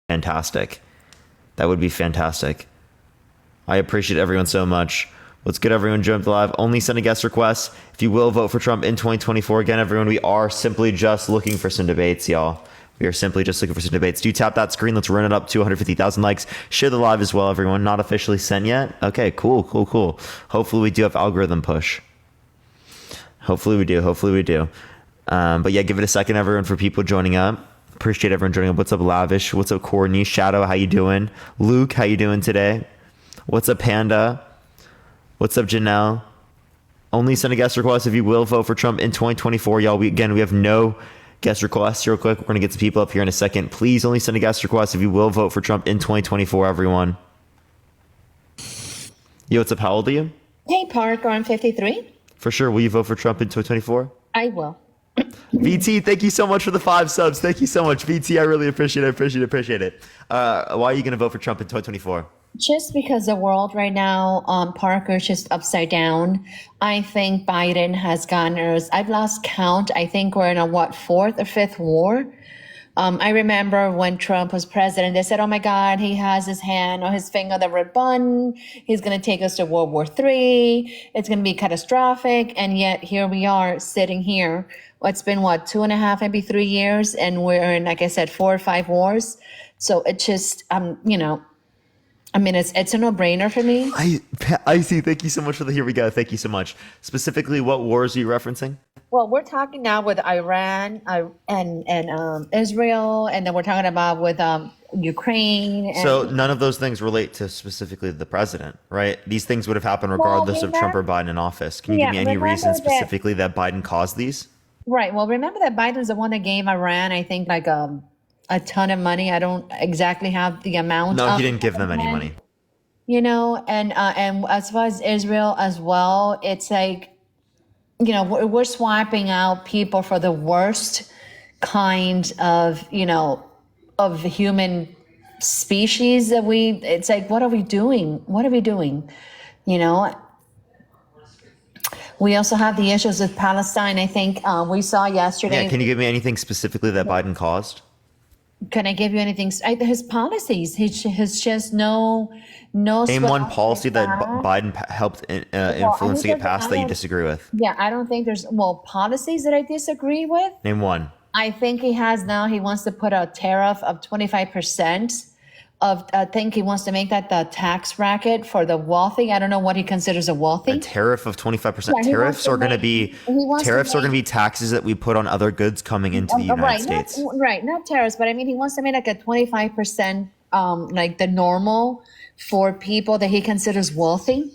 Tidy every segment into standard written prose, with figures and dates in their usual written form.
fantastic. That would be fantastic. I appreciate everyone so much. Let's get everyone jumped live. Only send a guest request. If you will vote for Trump in 2024, again, everyone, we are simply just looking for some debates, y'all. We are simply just looking for some debates. Do tap that screen. Let's run it up to 250,000 likes. Share the live as well, everyone. Not officially sent yet? Okay, cool. Hopefully we do have algorithm push. Hopefully we do. But yeah, give it a second, everyone, for people joining up. Appreciate everyone joining up. What's up, Lavish? What's up, Courtney? Shadow, how you doing? Luke, how you doing today? What's up, Panda? What's up, Janelle? Only send a guest request if you will vote for Trump in 2024, y'all. We have no guest requests. Real quick, we're gonna get some people up here in a second. Please only send a guest request if you will vote for Trump in 2024, everyone. Yo, what's up? How old are you? Hey, Parker, I'm 53. For sure. Will you vote for Trump in 2024? I will. VT, thank you so much for the 5 subs. Thank you so much, VT. I really appreciate it. Why are you gonna vote for Trump in 2024? Just because the world right now, Parker, is just upside down. I think Biden has gotten us, I've lost count. I think we're in a, 4th or 5th war? I remember when Trump was president, they said, oh my God, he has his hand or his finger on the red button. He's going to take us to World War III. It's going to be catastrophic. And yet here we are sitting here. It's been 2.5, maybe 3 years. And we're in, like I said, 4 or 5 wars. So it just, it's a no-brainer for me. I see. Thank you so much for the here we go. Thank you so much. Specifically, what wars are you referencing? Well, we're talking now with Iran and Israel, and then we're talking about with Ukraine. And, so none of those things relate to specifically the president, right? These things would have happened regardless of Trump or Biden in office. Can you give me any reason specifically that Biden caused these? Right. Well, remember that Biden's the one that gave Iran, I think, like a ton of money. I don't exactly have the amount. No, he didn't give them any money. And as far as Israel as well, it's like, we're swiping out people for the worst kind of, of human species that it's like, what are we doing? We also have the issues with Palestine. I think we saw yesterday. Yeah, can you give me anything specifically that Biden caused? Can I give you anything? His policies, his just no. Name one policy that Biden helped influence to get passed that you disagree with. Yeah, I don't think there's policies that I disagree with. Name one. I think he wants to put a tariff of 25% I think he wants to make that the tax bracket for the wealthy. I don't know what he considers a wealthy. A tariff of 25%. Tariffs are going to be taxes that we put on other goods coming into the United States. Not tariffs, but I mean he wants to make like a 25% like the normal for people that he considers wealthy.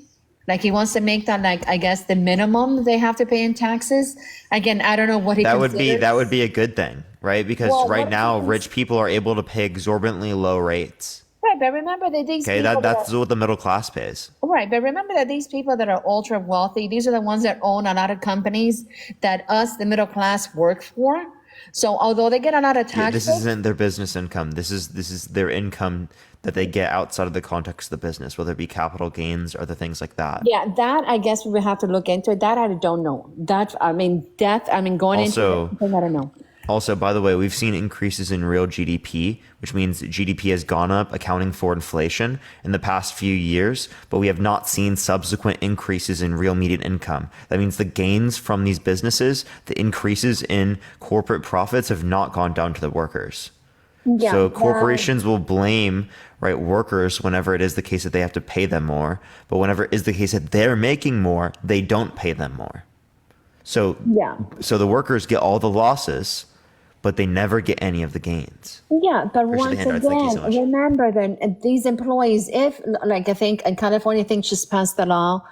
Like he wants to make that like I guess the minimum they have to pay in taxes. Again, I don't know what he considers. That would be a good thing, right? Because right now rich people are able to pay exorbitantly low rates. Right, but remember that these that's what the middle class pays. Right, but remember that these people that are ultra wealthy, these are the ones that own a lot of companies that us, the middle class, work for. So although they get a lot of taxes, this isn't their business income. This is their income that they get outside of the context of the business, whether it be capital gains or other things like that. Yeah, that I guess we would have to look into it. That I don't know. Going into it, I don't know. Also, by the way, we've seen increases in real GDP, which means GDP has gone up, accounting for inflation in the past few years, but we have not seen subsequent increases in real median income. That means the gains from these businesses, the increases in corporate profits have not gone down to the workers. Yeah, so corporations will blame workers whenever it is the case that they have to pay them more, but whenever it is the case that they're making more, they don't pay them more. So the workers get all the losses, but they never get any of the gains. Yeah, but once again, remember that these employees, if like I think in California, I think just passed the law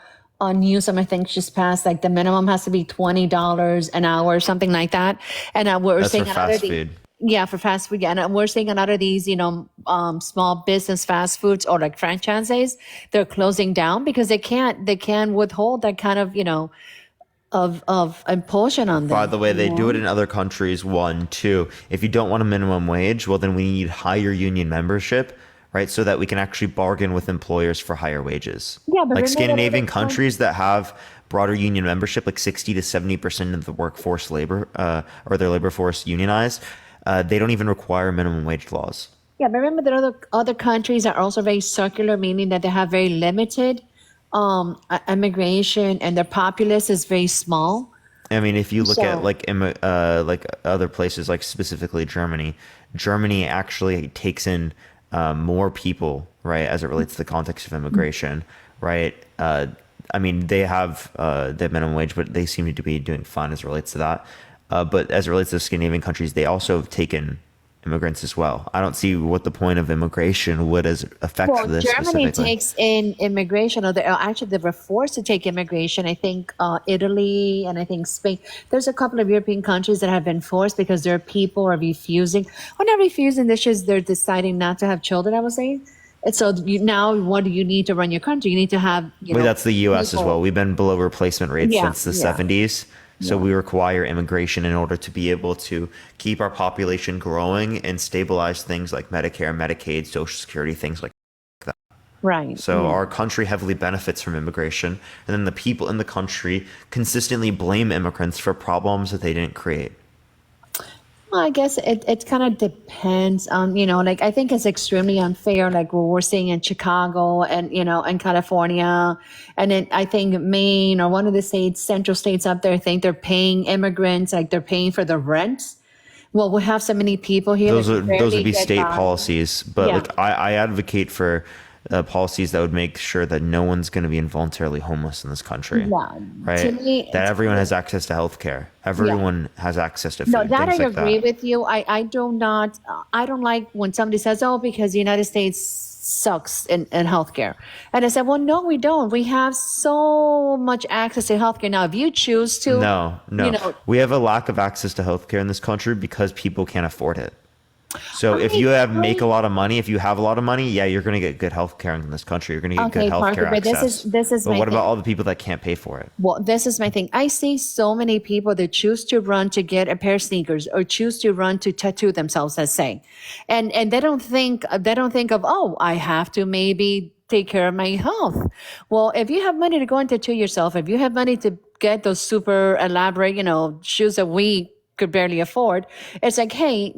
on Newsom, I think just passed like the minimum has to be $20 an hour or something like that. And we're seeing for fast food. Yeah, for fast food. Yeah. And we're seeing a lot of these, small business fast foods or like franchises, they're closing down because they can't withhold that kind of, of impulsion on them. By the way, they do it in other countries. 1, 2. If you don't want a minimum wage, well, then we need higher union membership, right? So that we can actually bargain with employers for higher wages. Yeah, but like Scandinavian countries that have broader union membership, like 60 to 70% of the workforce labor or their labor force unionized, they don't even require minimum wage laws. Yeah, but remember that other countries are also very circular, meaning that they have very limited immigration and their populace is very small. I mean, if you look at So, like other places, like specifically Germany, Germany actually takes in more people, right, as it relates to the context of immigration, right? I mean, they have the minimum wage, but they seem to be doing fine as it relates to that. But as it relates to Scandinavian countries, they also have taken immigrants as well. I don't see what the point of immigration would as affect well, this Germany specifically. takes in immigration, or actually they were forced to take immigration. I think Italy and I think Spain. There's a couple of European countries that have been forced because their people are refusing, or not refusing. This is they're deciding not to have children. I was saying. And so now, what do you need to run your country? You need to have, But that's the U.S. as well. people. We've been below replacement rates Yeah, since the yeah, 70s. So yeah. we require immigration in order to be able to keep our population growing and stabilize things like Medicare, Medicaid, Social Security, things like that. Right. So Yeah. our country heavily benefits from immigration, and then the people in the country consistently blame immigrants for problems that they didn't create. Well, I guess it kind of depends on, like I think it's extremely unfair, like what we're seeing in Chicago and, in California. And then I think Maine or one of the states, central states up there, I think they're paying immigrants, like they're paying for the rent. Well, we have so many people here that can Those would barely be get state by. policies, but Yeah. like I advocate for policies that would make sure that no one's going to be involuntarily homeless in this country, Yeah. To right? me, That everyone has access to healthcare, yeah. everyone has access to No, food, that I things like agree that. with you. I do not, I don't like when somebody says, oh, because the United States sucks in healthcare. And I said, well, no, we don't. We have so much access to healthcare. Now, if you choose to, No, you no, know, we have a lack of access to healthcare in this country because people can't afford it. So if I, you have make I, a lot of money, if you have a lot of money, yeah, you're going to get good healthcare in this country. You're going to get good okay, Parker, healthcare but access. this is But my what about thing. all the people that can't pay for it? Well, this is my thing. I see so many people that choose to run to get a pair of sneakers or choose to run to tattoo themselves, let's say. And they don't think of, oh, I have to maybe take care of my health. Well, if you have money to go and tattoo yourself, if you have money to get those super elaborate, shoes that we could barely afford, it's like, hey,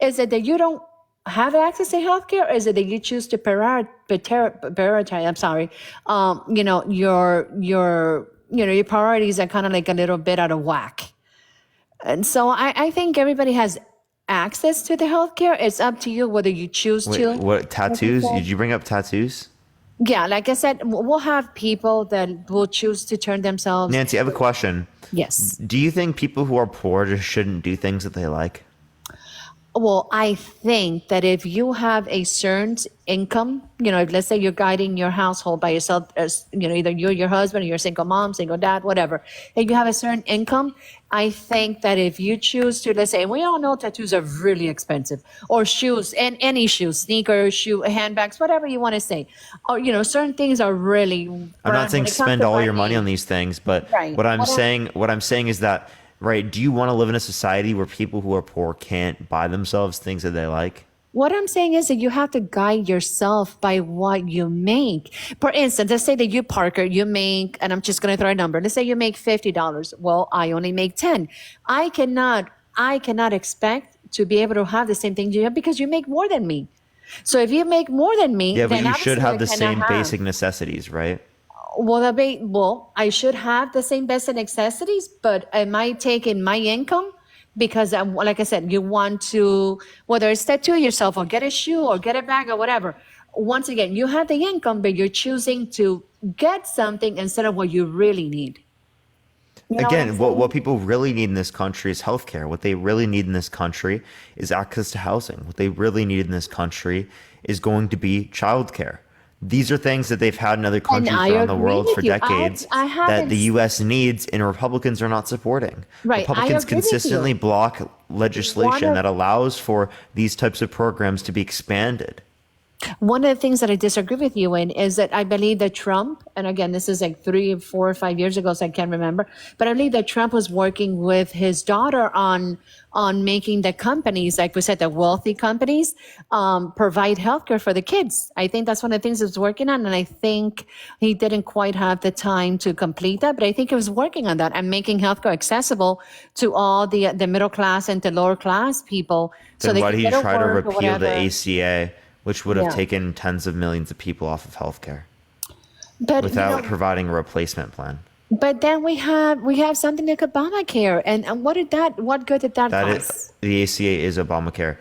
is it that you don't have access to healthcare, or is it that you choose to prioritize? I'm sorry, your priorities are kind of like a little bit out of whack. And so I think everybody has access to the healthcare. It's up to you whether you choose Wait, to. what Like I tattoos? said, Did you bring up tattoos? yeah, like I said, we'll have people that will choose to turn themselves. Nancy, I have a question. Yes. Do you think people who are poor just shouldn't do things that they like? Well, I think that if you have a certain income, if let's say you're guiding your household by yourself, as either you or your husband, or you're a single mom, single dad, whatever, and you have a certain income, I think that if you choose to, let's say, we all know tattoos are really expensive, or shoes, and any shoes, sneakers, handbags, whatever you want to say, or certain things are really I'm not brand saying when it comes spend to all your money on branding. these things, but Right. what I'm saying is that, right, do you want to live in a society where people who are poor can't buy themselves things that they like? What I'm saying is that you have to guide yourself by what you make. For instance, let's say that you, Parker, you make, and I'm just going to throw a number. Let's say you make $50. Well, I only make 10. I cannot expect to be able to have the same thing you have because you make more than me. So if you make more than me, Yeah, but then you should obviously I have the cannot same have. basic necessities, right? Well, I should have the same basic necessities, but am I taking my income? Because, like I said, you want to, whether it's tattoo yourself or get a shoe or get a bag or whatever. Once again, you have the income, but you're choosing to get something instead of what you really need. You know what I'm Again, what saying? people really need in this country is healthcare. What they really need in this country is access to housing. What they really need in this country is going to be childcare. These are things that they've had in other And countries I around the agree world for with you. decades I that haven't, the US needs and Republicans are not supporting. right. I Republicans agree with consistently you. block One legislation of that allows for these types of programs to be expanded. One of the things that I disagree with you in is that I believe that Trump, and again, this is like 3, 4, or 5 years ago, so I can't remember, but I believe that Trump was working with his daughter on making the companies, like we said, the wealthy companies, provide healthcare for the kids. I think that's one of the things he was working on, and I think he didn't quite have the time to complete that, but I think he was working on that and making healthcare accessible to all the middle class and the lower class people. Then why could did he get a try to work or repeal the whatever. ACA, which would have Yeah. taken tens of millions of people off of healthcare But without providing a replacement plan? but then we have something like Obamacare, and what good did that That cause? is, the ACA is Obamacare.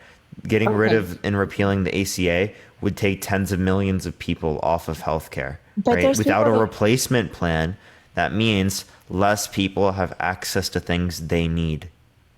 Getting rid Okay. of and repealing the ACA would take tens of millions of people off of healthcare. But Right? there's Without a people that- replacement plan, that means less people have access to things they need.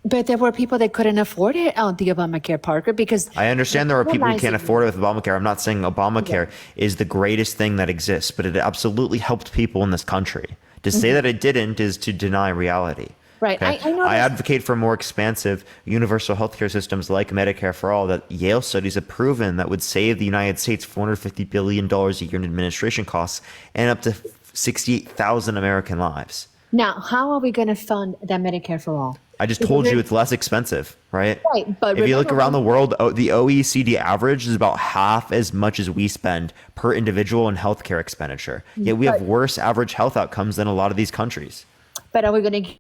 But there were people that couldn't afford it on the Obamacare, Parker, because I understand there are people who can't realizing- afford it with Obamacare. I'm not saying Obamacare is the greatest thing that exists, but it absolutely helped people in this country. To say that it didn't is to deny reality. Right. I know I this- advocate for more expansive universal healthcare systems like Medicare for All that Yale studies have proven that would save the United States $450 billion a year in administration costs and up to 68,000 American lives. now, how are we going to fund that Medicare for all? I just told you it's less expensive, right? Right, but if you look remember around the when- world, the OECD average is about half as much as we spend per individual in healthcare expenditure. Yet we have But- worse average health outcomes than a lot of these countries. But are we going to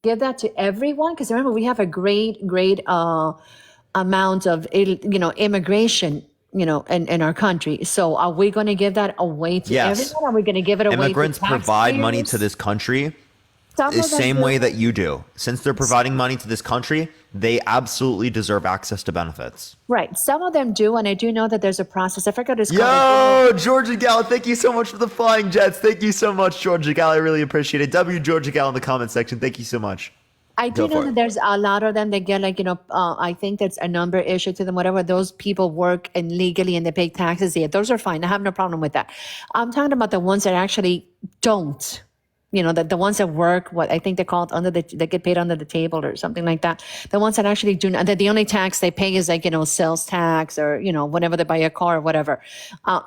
give that to everyone? Because remember, we have a great amount of immigration, in our country. So are we going to give that away to Yes. everyone? Are we going to give it away Immigrants to provide money to taxpayers? this country Some the of them same do. way that you do. Since they're providing money to this country, they absolutely deserve access to benefits. Right. Some of them do, and I do know that there's a process. I forgot it's called. Yo, Georgia Gal, thank you so much for the flying jets. Thank you so much, Georgia Gal. I really appreciate it. W Georgia Gal in the comment section. Thank you so much. I do Go know for that it. there's a lot of them that get I think that's a number issued to them, whatever. Those people work and legally and they pay taxes. Yeah, those are fine. I have no problem with that. I'm talking about the ones that actually don't. The ones that work, what I think they call it they get paid under the table or something like that. The ones that actually do not, that the only tax they pay is sales tax or, whenever they buy a car or whatever.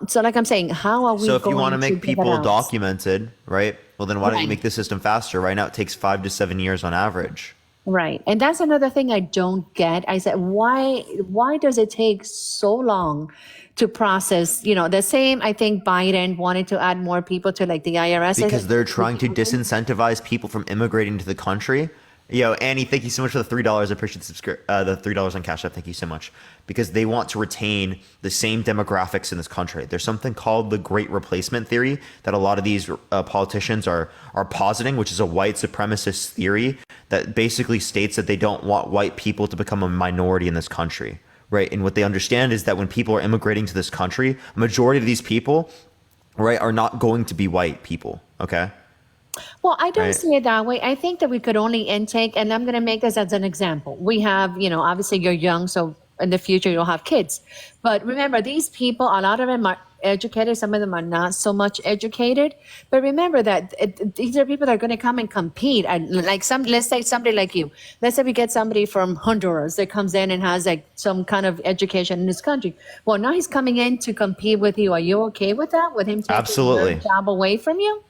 So like I'm saying, how are we So if you going want to make give it people out? documented, right? Well, then why don't you Right. make the system faster? Right now, it takes 5 to 7 years on average. Right. And that's another thing I don't get. I said, why does it take so long to process, the same, I think Biden wanted to add more people to the IRS. Because they're trying to disincentivize people from immigrating to the country. Yo, Annie, thank you so much for the $3. I appreciate the $3 on Cash App. Thank you so much. Because they want to retain the same demographics in this country. There's something called the Great Replacement Theory that a lot of these politicians are positing, which is a white supremacist theory that basically states that they don't want white people to become a minority in this country. Right. And what they understand is that when people are immigrating to this country, a majority of these people, right, are not going to be white people. Okay. Well, I don't Right. see it that way. I think that we could only intake, and I'm going to make this as an example. We have, obviously you're young, so in the future you'll have kids. But remember, these people, a lot of them are educated, some of them are not so much educated. But remember that these are people that are going to come and compete. And let's say somebody like you. Let's say we get somebody from Honduras that comes in and has some kind of education in this country. Well, now he's coming in to compete with you. Are you okay with that? With him taking Absolutely. your job away from you?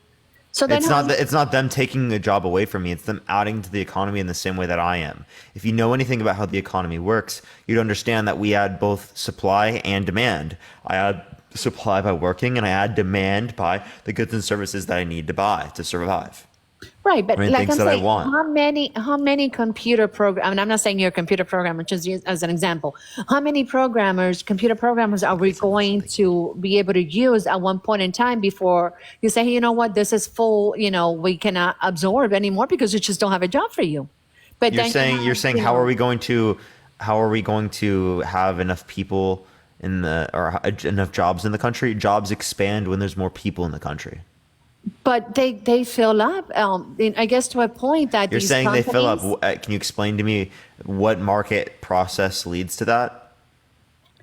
So then It's not them taking a job away from me. It's them adding to the economy in the same way that I am. If you know anything about how the economy works, you'd understand that we add both supply and demand. I add supply by working, and I add demand by the goods and services that I need to buy to survive. Right, but mean, like things I'm that I saying, want. how many computer program? I mean, I'm not saying you're a computer programmer, just as an example. How many computer programmers, are we going to be able to use at one point in time before you say, hey, you know what, this is full. We cannot absorb anymore because we just don't have a job for you. But You're then saying how are we going to have enough people or enough jobs in the country? Jobs expand when there's more people in the country. But they fill up. I guess to a point that You're these saying they fill up. companies- Can you explain to me what market process leads to that?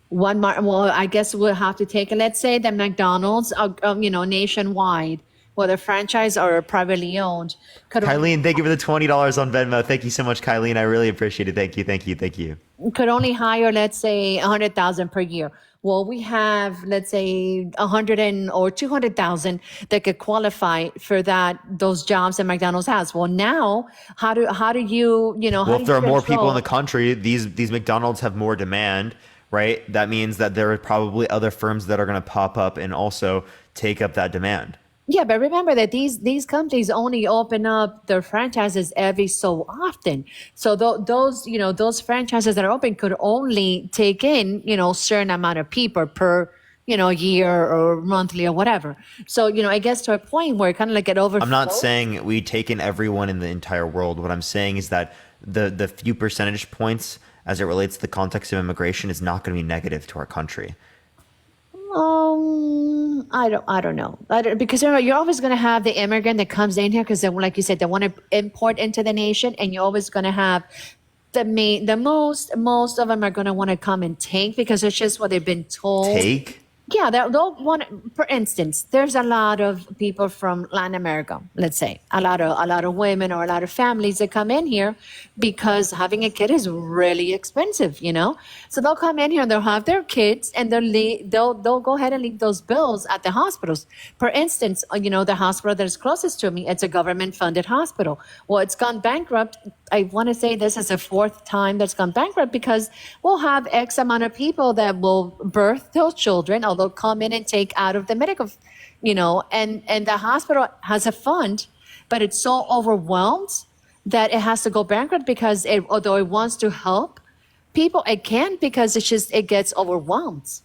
Well, I guess we'll have to take it. Let's say that McDonald's, nationwide, whether franchise or privately owned, Kylene, thank you for the $20 on Venmo. Thank you so much, Kylene. I really appreciate it. Thank you, thank you, thank you. could only hire, let's say, 100,000 per year. Well, we have, let's say, 100 or 200,000 that could qualify for those jobs that McDonald's has. Well, now, how do you, Well, if there are more people in the country, these McDonald's have more demand, right? That means that there are probably other firms that are going to pop up and also take up that demand. Yeah, but remember that these companies only open up their franchises every so often. So those franchises that are open could only take in certain amount of people per year or monthly or whatever. So I guess to a point where kind of like get over. I'm not saying we take in everyone in the entire world. What I'm saying is that the few percentage points as it relates to the context of immigration is not going to be negative to our country. I don't know. Because you're always going to have the immigrant that comes in here because, like you said, they want to import into the nation, and you're always going to have most of them are going to want to come and take because it's just what they've been told. Take? Yeah, they'll want. For instance, there's a lot of people from Latin America. Let's say a lot of women or a lot of families that come in here because having a kid is really expensive. So they'll come in here and they'll have their kids and they'll go ahead and leave those bills at the hospitals. For instance, the hospital that is closest to me, it's a government-funded hospital. Well, it's gone bankrupt. I want to say this is the fourth time that's gone bankrupt because we'll have X amount of people that will birth those children, or they'll come in and take out of the medical, and the hospital has a fund, but it's so overwhelmed that it has to go bankrupt because although it wants to help people, it can't because it gets overwhelmed.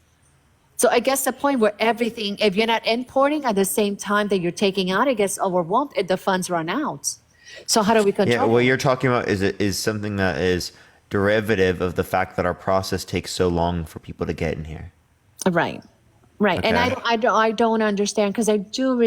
So I guess the point where everything, if you're not importing at the same time that you're taking out, it gets overwhelmed and the funds run out. So how do we control? Yeah, what you're talking about is something that is derivative of the fact that our process takes so long for people to get in here. Right. Okay. And I don't understand because I do,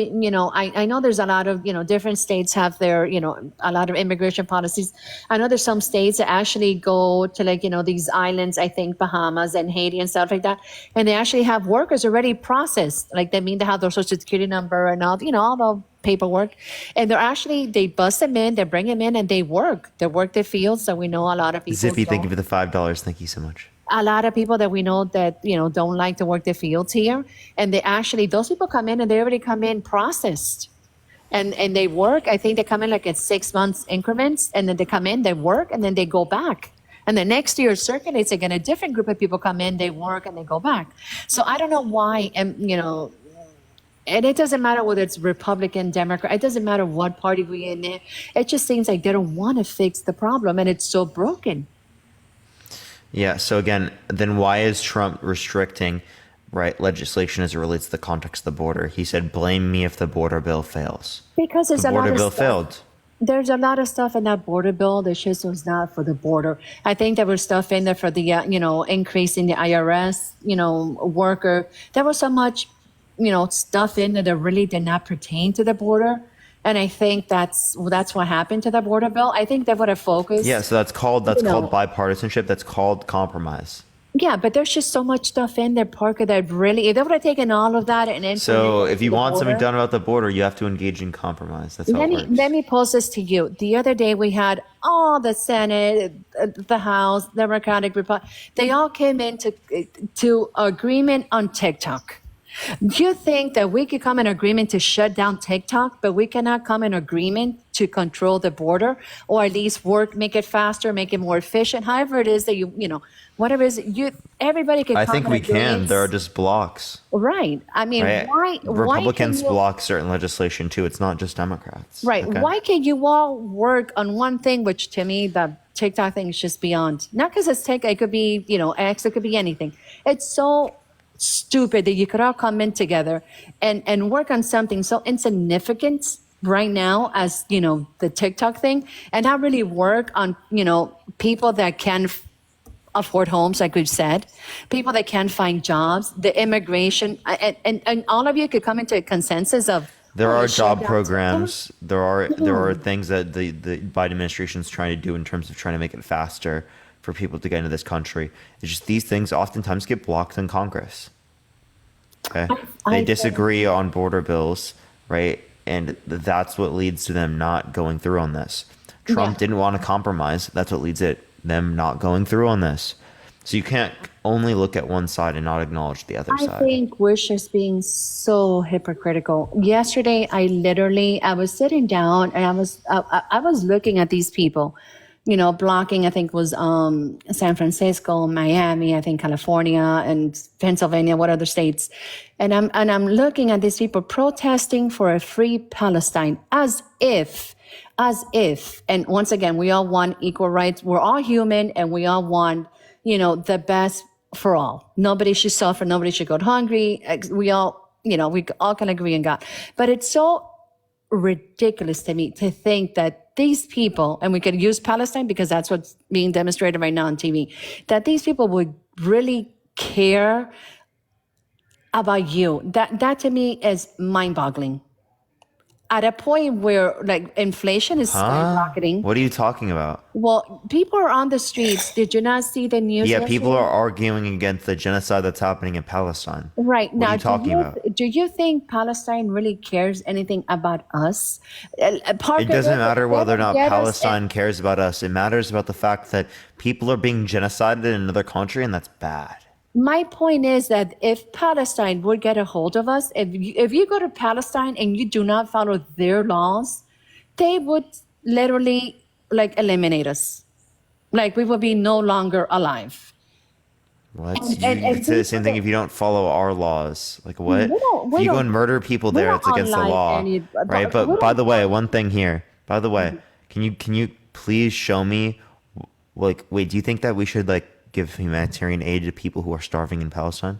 I know there's a lot of, different states have their, a lot of immigration policies. I know there's some states that actually go to these islands, I think Bahamas and Haiti and stuff like that. And they actually have workers already processed. Like they have their social security number and all, all the paperwork. And they bust them in, they bring them in and they work the fields. So we know a lot of people. Zippy, thank you for the $5. Thank you so much. A lot of people that we know that, don't like to work the fields here. And those people come in and they already come in processed and they work. I think they come in like at 6 months increments and then they come in, they work and then they go back. And the next year circulates again, a different group of people come in, they work and they go back. So I don't know why, and it doesn't matter whether it's Republican, Democrat, it doesn't matter what party we're in there. It just seems like they don't want to fix the problem and it's so broken. Yeah. So again, then why is Trump restricting legislation as it relates to the context of the border? He said, "Blame me if the border bill fails." Because there's the a lot border of bill stuff. failed. There's a lot of stuff in that border bill that just was not for the border. I think there was stuff in there for the increase in the IRS worker. There was so much stuff in there that really did not pertain to the border. And I think that's what happened to the border bill. I think they would have focused. Yeah, so that's called bipartisanship. That's called compromise. Yeah, but there's just so much stuff in there, Parker, that really, if they would have taken all of that and so if you want something done about the border, you have to engage in compromise. That's how it works. Let me pose this to you. The other day we had all the Senate, the House, Democratic, Republican, they all came into to agreement on TikTok. Do you think that we could come in agreement to shut down TikTok, but we cannot come in agreement to control the border or at least make it faster, make it more efficient, however it is that whatever it is, everybody can come in agreement. I think we can. There are just blocks. Right. I mean, why Republicans block certain legislation too. It's not just Democrats. Right. Okay. Why can't you all work on one thing, which to me, the TikTok thing is just beyond. Not because it's TikTok, it could be, X, it could be anything. It's so stupid that you could all come in together and work on something so insignificant right now as the TikTok thing and not really work on people that can afford homes, like we've said, people that can find jobs, the immigration, and all of you could come into a consensus of there are job programs. There are things that the Biden administration is trying to do in terms of trying to make it faster for people to get into this country. It's just these things oftentimes get blocked in Congress. Okay, they disagree on border bills, right? and that's what leads to them not going through on this. Trump Yeah. didn't want to compromise. That's what leads them not going through on this. So you can't only look at one side and not acknowledge the other I side. think we're just being so hypocritical. Yesterday, I was sitting down and I was looking at these people, blocking. I think was San Francisco, Miami, I think California and Pennsylvania, what other states, and I'm looking at these people protesting for a free Palestine as if. And once again, we all want equal rights. We're all human, and we all want the best for all. Nobody should suffer. Nobody should go hungry. We all can agree in God. But it's so ridiculous to me to think that these people, and we could use Palestine because that's what's being demonstrated right now on TV, that these people would really care about you. That to me is mind-boggling. At a point where like inflation is skyrocketing. What are you talking about? Well, people are on the streets. Did you not see the news? Yeah, yesterday? people are arguing against the genocide that's happening in Palestine. Right. What Now, are you talking about? do you think Palestine really cares anything about us? Parker, It doesn't matter whether or not get us- Palestine cares about us. It matters about the fact that people are being genocided in another country, and that's bad. My point is that if Palestine would get a hold of us, if you go to Palestine and you do not follow their laws, they would literally like eliminate us. Like we would be no longer alive. What? And You could say the same thing people- if you don't follow our laws. Like what? We don't- we If you go don't- and murder people we there, don't it's against the unlike law, any- right? we But by don't- the way, one thing here. By the way, can you please show me? Like, wait, do you think that we should like give humanitarian aid to people who are starving in Palestine?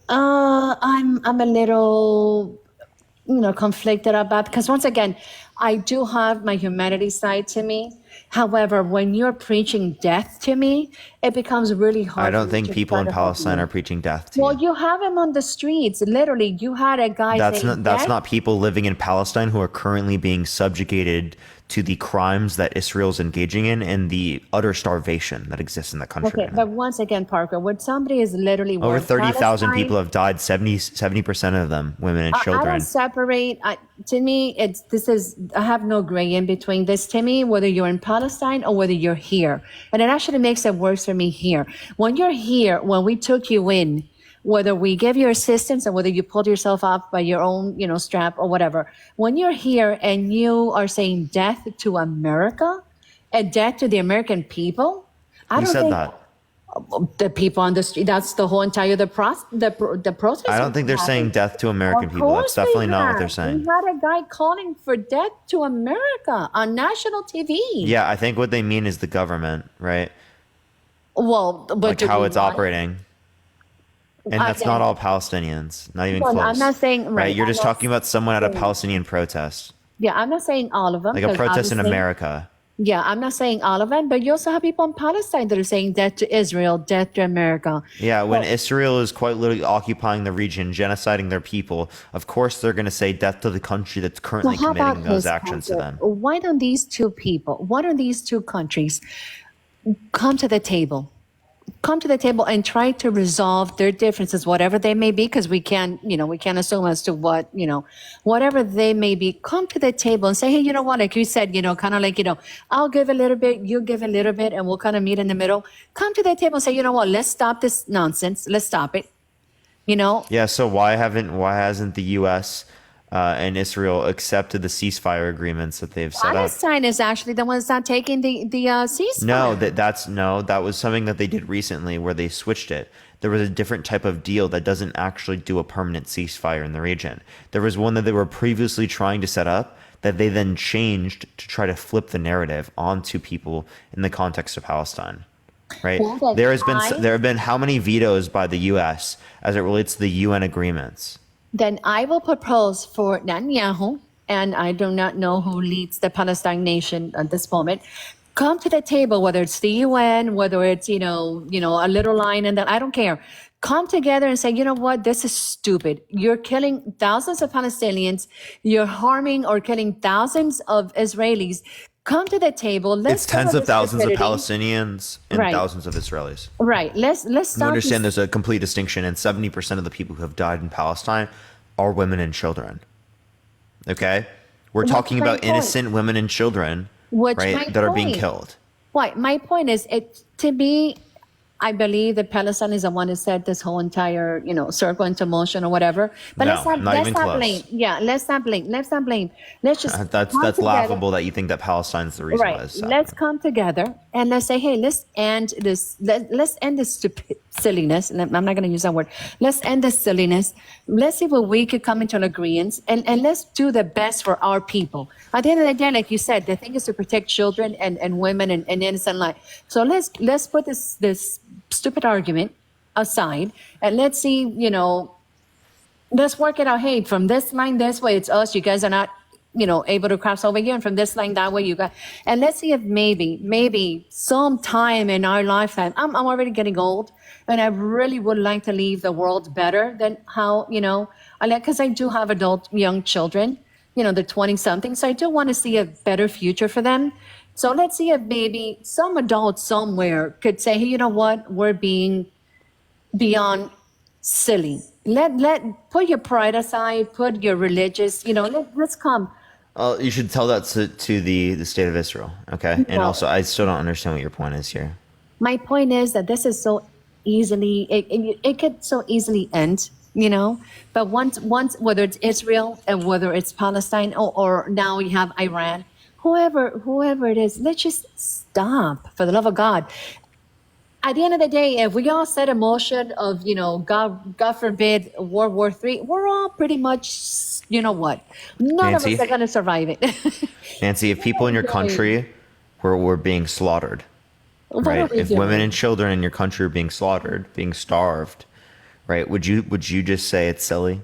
I'm a little, conflicted about because once again, I do have my humanity side to me. However, when you're preaching death to me, it becomes really hard. I don't for me think to people try in to help Palestine you. are preaching death to Well, you. you have him on the streets. Literally, you had a guy. That's saying not death. people living in Palestine who are currently being subjugated to the crimes that Israel's engaging in and the utter starvation that exists in the country. Okay, right now. but once again, Parker, when somebody is literally Over war, 30,000 Palestine- people have died, 70% of them women and I children. don't separate. To me, I have no gray in between this. To me, whether you're in Palestine or whether you're here, and it actually makes it worse for me here. When you're here, when we took you in, whether we gave you assistance or whether you pulled yourself up by your own, strap or whatever, when you're here and you are saying death to America and death to the American people, I Who don't said think that? the people on the street. That's the whole entire the protest. I don't think they're saying death to American Of people. That's course they definitely not what have. they're saying. We had a guy calling for death to America on national TV. Yeah, I think what they mean is the government, right? Well, but Like do how we it's want- operating. And that's not all Palestinians, not even Well, close. I'm not saying- right, You're I'm just not talking about someone at a saying- Palestinian protest, Yeah, I'm not saying all of them. like a 'cause protest in obviously- America. Yeah, I'm not saying all of them, but you also have people in Palestine that are saying death to Israel, death to America. Yeah, when Well- Israel is quite literally occupying the region, genociding their people, of course they're going to say death to the country that's currently Well, how committing about those this, actions to Parker? them. Why don't these two people, why don't these two countries come to the table? Come to the table and try to resolve their differences, whatever they may be, because we can't assume as to what, whatever they may be. Come to the table and say, hey, you know what? Like you said, kind of like, I'll give a little bit, you give a little bit, and we'll kind of meet in the middle. Come to the table and say, you know what? Let's stop this nonsense. Let's stop it. Yeah, so why hasn't the U.S. And Israel accepted the ceasefire agreements that they've set up? Palestine is actually the ones not taking the ceasefire. No, that was something that they did recently where they switched it. There was a different type of deal that doesn't actually do a permanent ceasefire in the region. There was one that they were previously trying to set up that they then changed to try to flip the narrative onto people in the context of Palestine. Right? Well, that's There have been how many vetoes by the US as it relates to the UN agreements? Then I will propose for Netanyahu, and I do not know who leads the Palestine nation at this moment. Come to the table, whether it's the UN, whether it's a little line, and then I don't care. Come together and say, you know what, this is stupid. You're killing thousands of Palestinians. You're harming or killing thousands of Israelis. Come to the table. Let's It's tens settle of this thousands of stupidity. Palestinians and Right. thousands of Israelis. Right. Let's You stop. understand this- there's a complete distinction, and 70% of the people who have died in Palestine are women and children. Okay? We're Which talking my about point. innocent women and children, Which right, my that are being point. killed. Why? My point is, to me, I believe that Palestine is the one who set this whole entire, circle into motion or whatever. But No, let's not not even close. blame. Yeah, let's not blame. Let's not blame. Let's just That's come together. laughable that you think that Palestine's the reason why Right. this is Let's happening. come together and let's say, hey, let's end this. Let's end this stupid silliness. And I'm not going to use that word. Let's end this silliness. Let's see what we could come into an agreement, and let's do the best for our people. At the end of the day, like you said, the thing is to protect children and women and innocent life. So let's put this stupid argument aside and let's see, let's work it out. Hey, from this line this way, it's us. You guys are not, able to cross over here, and from this line that way, you guys. And let's see if maybe sometime in our lifetime, I'm already getting old, and I really would like to leave the world better than how, because I do have adult young children, the 20 something. So I do want to see a better future for them. So let's see if maybe some adult somewhere could say, hey, you know what? We're being beyond silly. Let put your pride aside, put your religious, let's come. You should tell that to the state of Israel, okay? And No. also, I still don't understand what your point is here. My point is that this is so easily, it could so easily end, but once, whether it's Israel and whether it's Palestine or now you have Iran, whoever it is, let's just stop, for the love of God. At the end of the day, if we all set a motion of, God forbid, World War III, we're all pretty much, what? None of Nancy? us are going to survive it. Nancy, if people in your country were being slaughtered, What are right? we If doing? women and children in your country are being slaughtered, being starved, right? Would you just say it's silly?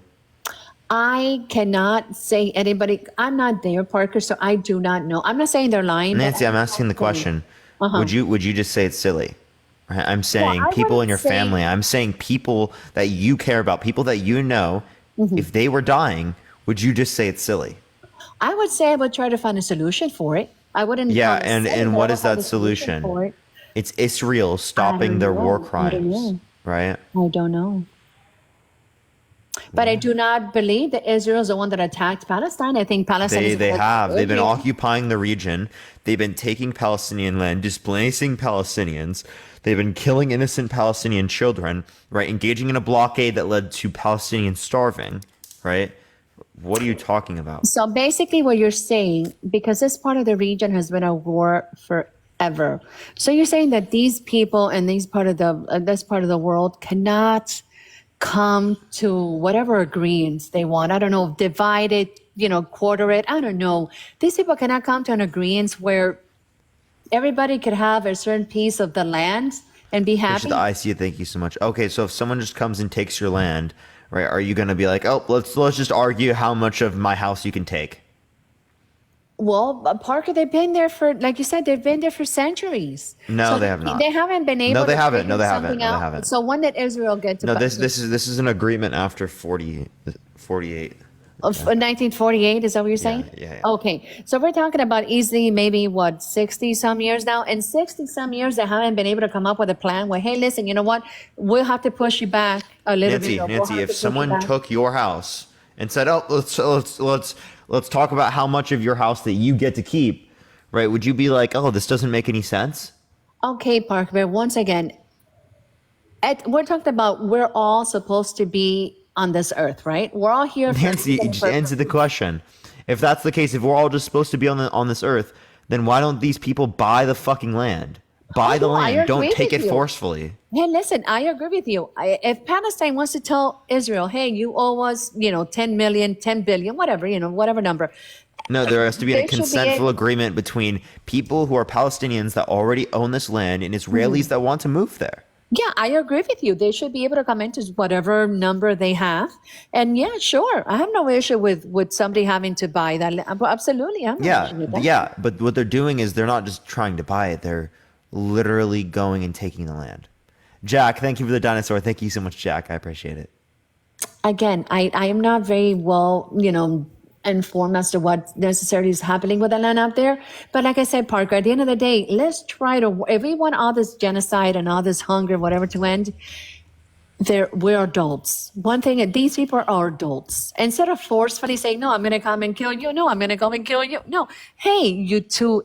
I cannot say anybody. I'm not there, Parker, so I do not know. I'm not saying they're lying. but Nancy, I'm asking the question. Uh-huh. Would you just say it's silly? Right? I'm saying I people in wouldn't your say- family. I'm saying people that you care about, people that you know. Mm-hmm. If they were dying, would you just say it's silly? I would say I would try to find a solution for it. I wouldn't. Yeah, say and that what I is would find that a solution solution? for it. It's Israel stopping their war know. I don't crimes, know. right? I don't know. But I do not believe that Israel is the one that attacked Palestine. I think Palestine is They have. They've been Okay. occupying the region. They've been taking Palestinian land, displacing Palestinians. They've been killing innocent Palestinian children, right? Engaging in a blockade that led to Palestinians starving, right? What are you talking about? So basically, what you're saying, because this part of the region has been a war forever. So you're saying that these people in this part of the world cannot come to whatever agreements they want. I don't know, divide it, quarter it. I don't know. These people cannot come to an agreement where everybody could have a certain piece of the land and be happy. The ICU, thank you so much. Okay, so if someone just comes and takes your land, right, are you going to be like, oh, let's just argue how much of my house you can take? Well, Parker, they've been there for, like you said, they've been there for centuries. No, they have not. They haven't been able. No, they to haven't. figure No, they haven't. something No, they out. haven't. So when did Israel get to? No, this is an agreement after 48. Of 1948, is that what you're saying? yeah. Okay, so we're talking about easily maybe 60 some years now. In 60 some years, they haven't been able to come up with a plan where, hey, listen, you know what? We'll have to push you back a little Nancy, bit. or we'll Nancy, have to if push you someone back. took your house and said, "Oh, let's talk about how much of your house that you get to keep," right? Would you be like, "Oh, this doesn't make any sense"? Okay, Parker, but once again, we're talking about we're all supposed to be on this earth, right? We're all here. Nancy, just answer the question. If that's the case, if we're all just supposed to be on this earth, then why don't these people buy the fucking land? Buy the no, I land. Don't agree take with it you. forcefully. Hey, listen, I agree with you. If Palestine wants to tell Israel, hey, you owe us, 10 million, 10 billion, whatever, whatever number. No, there has to be a There should be consentful a- agreement between people who are Palestinians that already own this land and Israelis that want to move there. Yeah, I agree with you. They should be able to come into whatever number they have. And yeah, sure. I have no issue with somebody having to buy that. Absolutely. I have no issue with that. Yeah, but what they're doing is they're not just trying to buy it; they're literally going and taking the land. Jack, thank you for the dinosaur. Thank you so much, Jack. I appreciate it. Again, I am not very well, informed as to what necessarily is happening with the land out there. But like I said, Parker, at the end of the day, let's try to, if we want all this genocide and all this hunger, whatever to end, we're adults. One thing, these people are adults. Instead of forcefully saying, no, I'm going to come and kill you. No, I'm going to come and kill you. No, hey, you two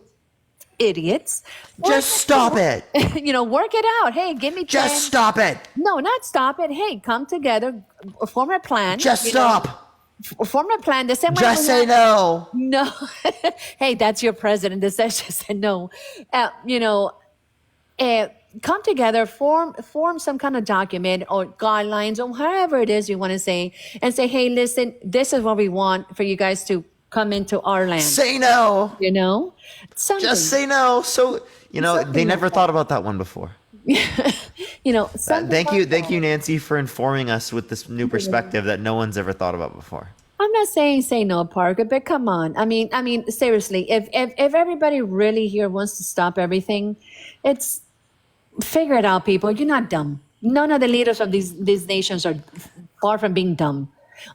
idiots. Just stop it. Work it out. Hey, give me 10. Just stop it. No, not stop it. Hey, come together, form a plan. Just stop. Form a plan. The same way. Just say no. No. Hey, that's your president. The session said no. Come together, form some kind of document or guidelines or however it is you want to say, and say, hey, listen, this is what we want for you guys to come into our land. Say no. Something. Just say no. So, they never thought about that one before. Thank you, Nancy, for informing us with this new perspective that no one's ever thought about before. I'm not saying say no, Parker, but come on. I mean, seriously, if everybody really here wants to stop everything, it's figure it out, people. You're not dumb. None of the leaders of these nations are far from being dumb.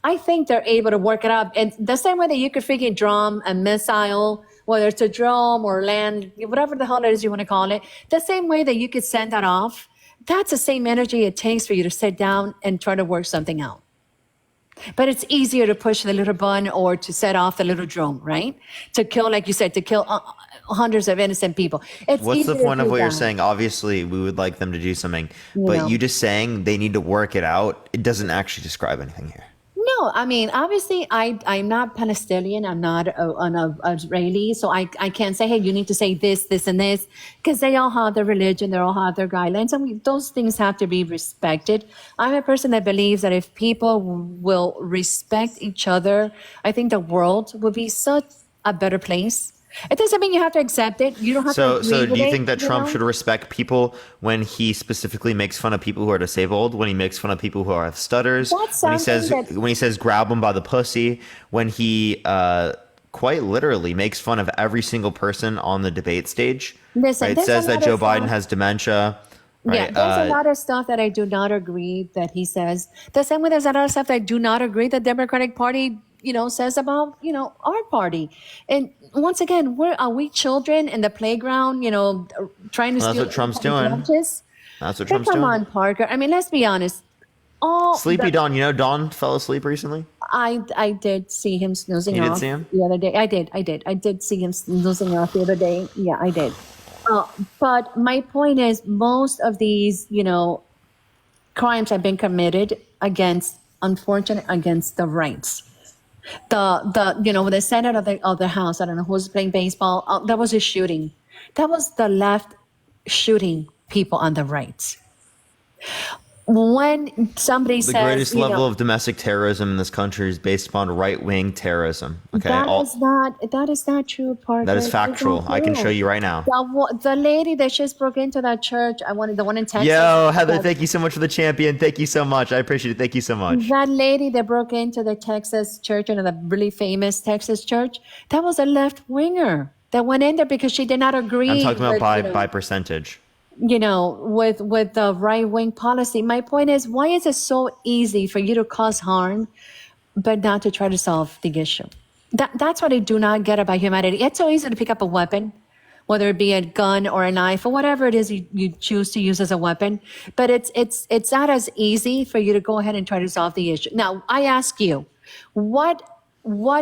I think they're able to work it out. And the same way that you could freaking drum a missile, whether it's a drone or land, whatever the hell it is you want to call it, the same way that you could send that off, that's the same energy it takes for you to sit down and try to work something out. But it's easier to push the little button or to set off the little drone, right? To kill, like you said, to kill hundreds of innocent people. What's the point of what you're saying? Obviously, we would like them to do something, but you just saying they need to work it out, it doesn't actually describe anything here. No, I mean, obviously, I'm not Palestinian. I'm not an Israeli. So I can't say, hey, you need to say this, this, and this, because they all have their religion. They all have their guidelines. And those things have to be respected. I'm a person that believes that if people will respect each other, I think the world will be such a better place. It doesn't mean you have to accept it. You don't have to agree So with do you it, think that Trump should respect people when he specifically makes fun of people who are disabled, when he makes fun of people who have stutters, That's when something he says grab them by the pussy, when he quite literally makes fun of every single person on the debate stage? Listen, right? there's Says a that lot Joe of Biden stuff- has dementia. Right? Yeah, there's a lot of stuff that I do not agree that he says. The same way there's a lot of stuff that I do not agree that Democratic Party, says about, our party. And once again, are we children in the playground, trying to Well, that's steal what Trump's everybody's doing. lunches? That's what But Trump's come doing. on, Parker. I mean, let's be honest. Sleepy Dawn, Dawn fell asleep recently? I did see him snoozing You did off see him? the other day. I did see him snoozing off the other day. Yeah, I did. But my point is, most of these, crimes have been committed against the rights. The Senate of the House, I don't know who's playing baseball. That was a shooting. That was the left shooting people on the right. When somebody The says greatest level of domestic terrorism in this country is based upon right-wing terrorism. Okay, that is not true, Parker. that is It's not factual. I can true. show you right now. The lady that just broke into that church, the one in Texas. Yo, Heather, thank you so much for the champion. Thank you so much. I appreciate it. Thank you so much. That lady that broke into the Texas church, the really famous Texas church, that was a left winger that went in there because she did not agree. I'm talking about with, by percentage. with the right wing policy. My point is, why is it so easy for you to cause harm, but not to try to solve the issue? That's what I do not get about humanity. It's so easy to pick up a weapon, whether it be a gun or a knife or whatever it is you choose to use as a weapon. But it's not as easy for you to go ahead and try to solve the issue. Now, I ask you, what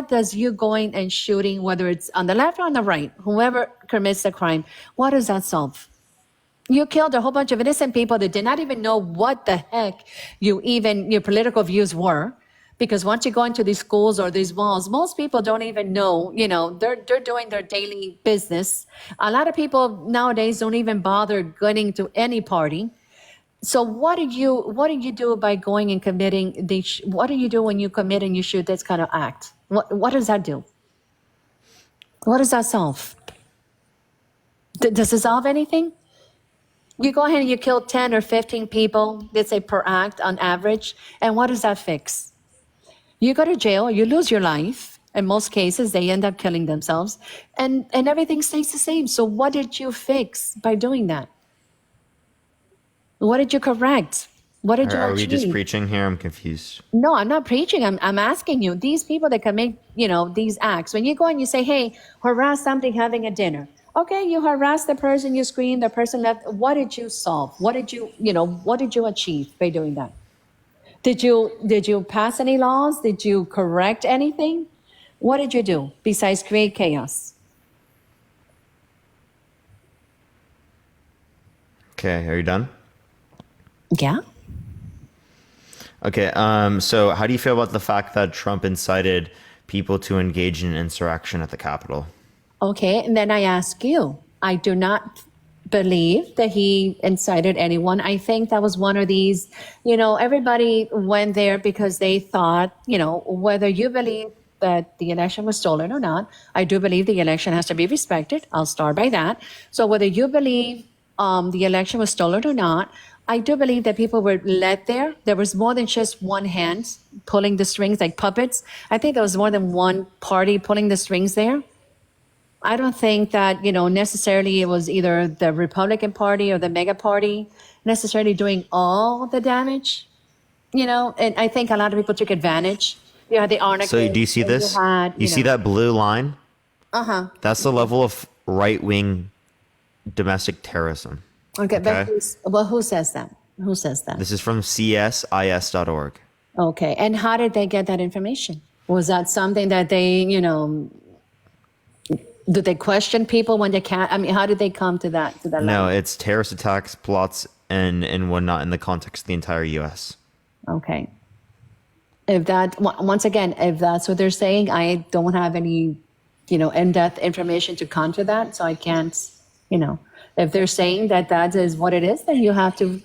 does you going and shooting, whether it's on the left or on the right, whoever commits the crime, what does that solve? You killed a whole bunch of innocent people that did not even know what the heck your political views were. Because once you go into these schools or these malls, most people don't even know, they're doing their daily business. A lot of people nowadays don't even bother going to any party. So what do you do by going and committing what do you do when you commit and you shoot this kind of act? What does that do? What does that solve? Does it solve anything? You go ahead and you kill 10 or 15 people, let's say per act on average, and what does that fix? You go to jail, you lose your life. In most cases, they end up killing themselves, and everything stays the same. So what did you fix by doing that? What did you correct? What did you Are we just achieve? preaching here? I'm confused. No, I'm not preaching. I'm asking you. These people that commit, these acts, when you go and you say, hey, harass something having a dinner. Okay, you harass the person, you scream, the person left. What did you solve? What did you achieve by doing that? Did you pass any laws? Did you correct anything? What did you do besides create chaos? Okay, are you done? Yeah. Okay, so how do you feel about the fact that Trump incited people to engage in an insurrection at the Capitol? Okay, and then I ask you, I do not believe that he incited anyone. I think that was one of these, everybody went there because they thought, whether you believe that the election was stolen or not, I do believe the election has to be respected. I'll start by that. So whether you believe the election was stolen or not, I do believe that people were led there. There was more than just one hand pulling the strings like puppets. I think there was more than one party pulling the strings there. I don't think that, necessarily it was either the Republican Party or the mega party necessarily doing all the damage, and I think a lot of people took advantage. You had the article. So do you see this? You see that blue line? Uh-huh. That's the level of right-wing domestic terrorism. Okay, Okay. but who says that? Who says that? This is from csis.org. Okay, and how did they get that information? Was that something that they, did they question people when they can't? I mean, how did they come to that? No, line? it's terrorist attacks, plots, and whatnot in the context of the entire U.S. Okay. If once again, if that's what they're saying, I don't have any, in-depth information to counter that, so I can't, if they're saying that is what it is, then you have to,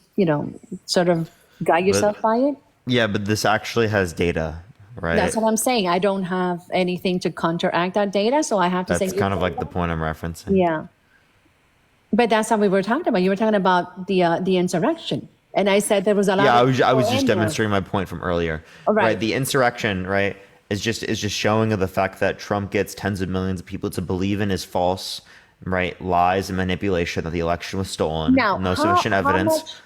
sort of guide yourself by it. Yeah, but this actually has data, right? That's what I'm saying. I don't have anything to counteract that data, so I have to say. That's kind of like the point I'm referencing. Yeah. But that's what we were talking about. You were talking about the insurrection. And I said there was a lot Yeah, of I was people just in there. demonstrating my point from earlier. Oh, right. The insurrection, right, is just showing of the fact that Trump gets tens of millions of people to believe in his false, right, lies and manipulation that the election was stolen. Now, No sufficient evidence.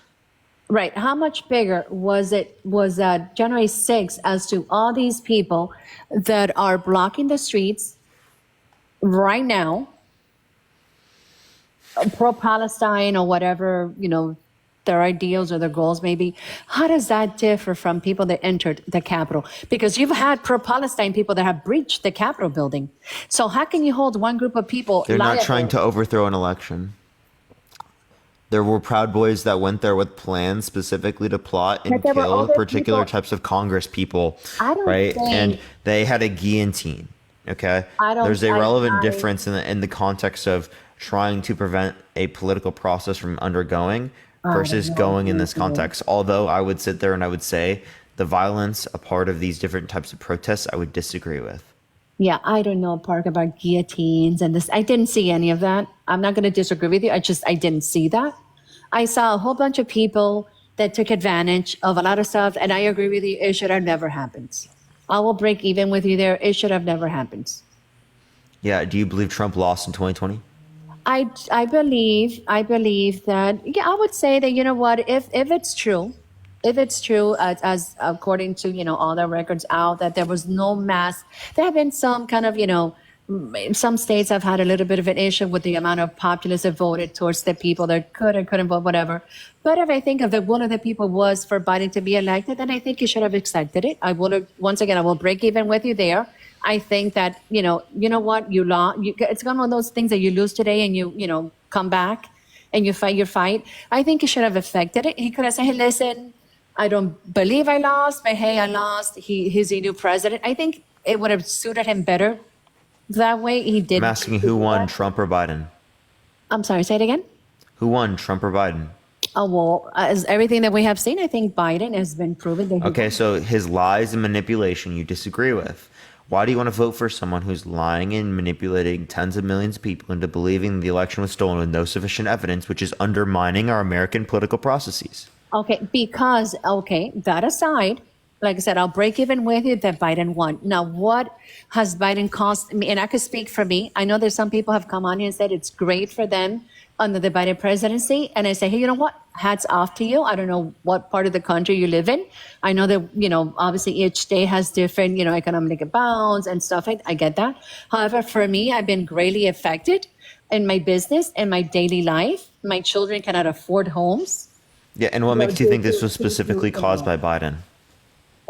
How much bigger was January 6th as to all these people that are blocking the streets right now, pro-Palestine or whatever, their ideals or their goals may be? How does that differ from people that entered the Capitol? Because you've had pro-Palestine people that have breached the Capitol building. So how can you hold one group of people They're not liable? trying to overthrow an election. There were Proud Boys that went there with plans specifically to plot and But there were kill other particular people- types of Congress people, I don't right? think- And they had a guillotine. Okay, I don't- there's a I- relevant I- difference in the context of trying to prevent a political process from undergoing versus no, going in this no. context. Although I would sit there and I would say the violence a part of these different types of protests, I would disagree with. Yeah, I don't know, Park, about guillotines and this. I didn't see any of that. I'm not going to disagree with you. I didn't see that. I saw a whole bunch of people that took advantage of a lot of stuff, and I agree with you. It should have never happened. I will break even with you there. It should have never happened. Yeah, do you believe Trump lost in 2020? I believe that, yeah, I would say that, if it's true, as according to, all the records out, that there was no mass, there have been some kind of, some states have had a little bit of an issue with the amount of populace that voted towards the people that could or couldn't vote, whatever. But if I think of the one of the people was for Biden to be elected, then I think you should have accepted it. I will break even with you there. I think that, you know what, you lost. It's one of those things that you lose today and you come back and you fight your fight. I think he should have affected it. He could have said, hey, listen, I don't believe I lost, but hey, I lost. He's a new president. I think it would have suited him better that way. He didn't. I'm asking who won, Trump or Biden? I'm sorry, say it again. Who won, Trump or Biden? Oh, well, as everything that we have seen, I think Biden has been proven that he Okay, so his lies and manipulation you disagree with. Why do you want to vote for someone who's lying and manipulating tens of millions of people into believing the election was stolen with no sufficient evidence, which is undermining our American political processes? Okay, because, that aside, like I said, I'll break even with you that Biden won. Now, what has Biden cost me? And I could speak for me. I know there's some people have come on here and said it's great for them under the Biden presidency. And I say, hey, you know what? Hats off to you. I don't know what part of the country you live in. I know that, obviously each state has different, economic bounds and stuff. I get that. However, for me, I've been greatly affected in my business and my daily life. My children cannot afford homes. Yeah, and what makes you think this was specifically caused by Biden?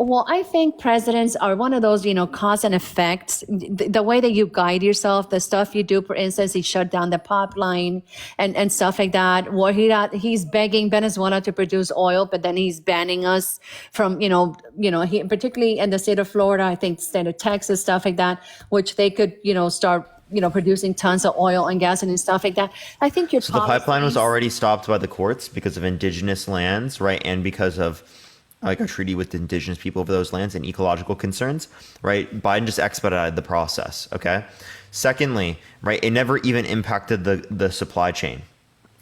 Well, I think presidents are one of those, cause and effects. The way that you guide yourself, the stuff you do, for instance, he shut down the pipeline and stuff like that. Well, he's begging Venezuela to produce oil, but then he's banning us from, he, particularly in the state of Florida, I think state of Texas, stuff like that, which they could, start, producing tons of oil and gas and stuff like that. I think your So the pipeline was already stopped by the courts because of indigenous lands, right? And because of like a treaty with indigenous people of those lands and ecological concerns, right? Biden just expedited the process, okay? Secondly, right, it never even impacted the supply chain,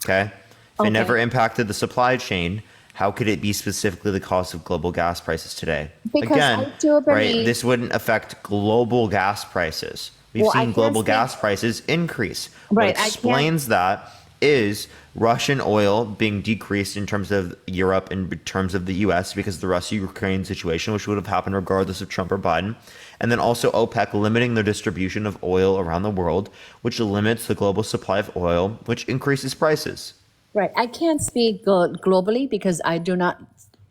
okay? If it never impacted the supply chain, how could it be specifically the cause of global gas prices today? Because Again, I do right, believe- this wouldn't affect global gas prices. We've Well, I seen can't global speak- gas prices increase. Right, What I can't- explains that is Russian oil being decreased in terms of Europe and in terms of the US because of the Russia-Ukraine situation, which would have happened regardless of Trump or Biden. And then also OPEC limiting their distribution of oil around the world, which limits the global supply of oil, which increases prices. Right. I can't speak globally because I do not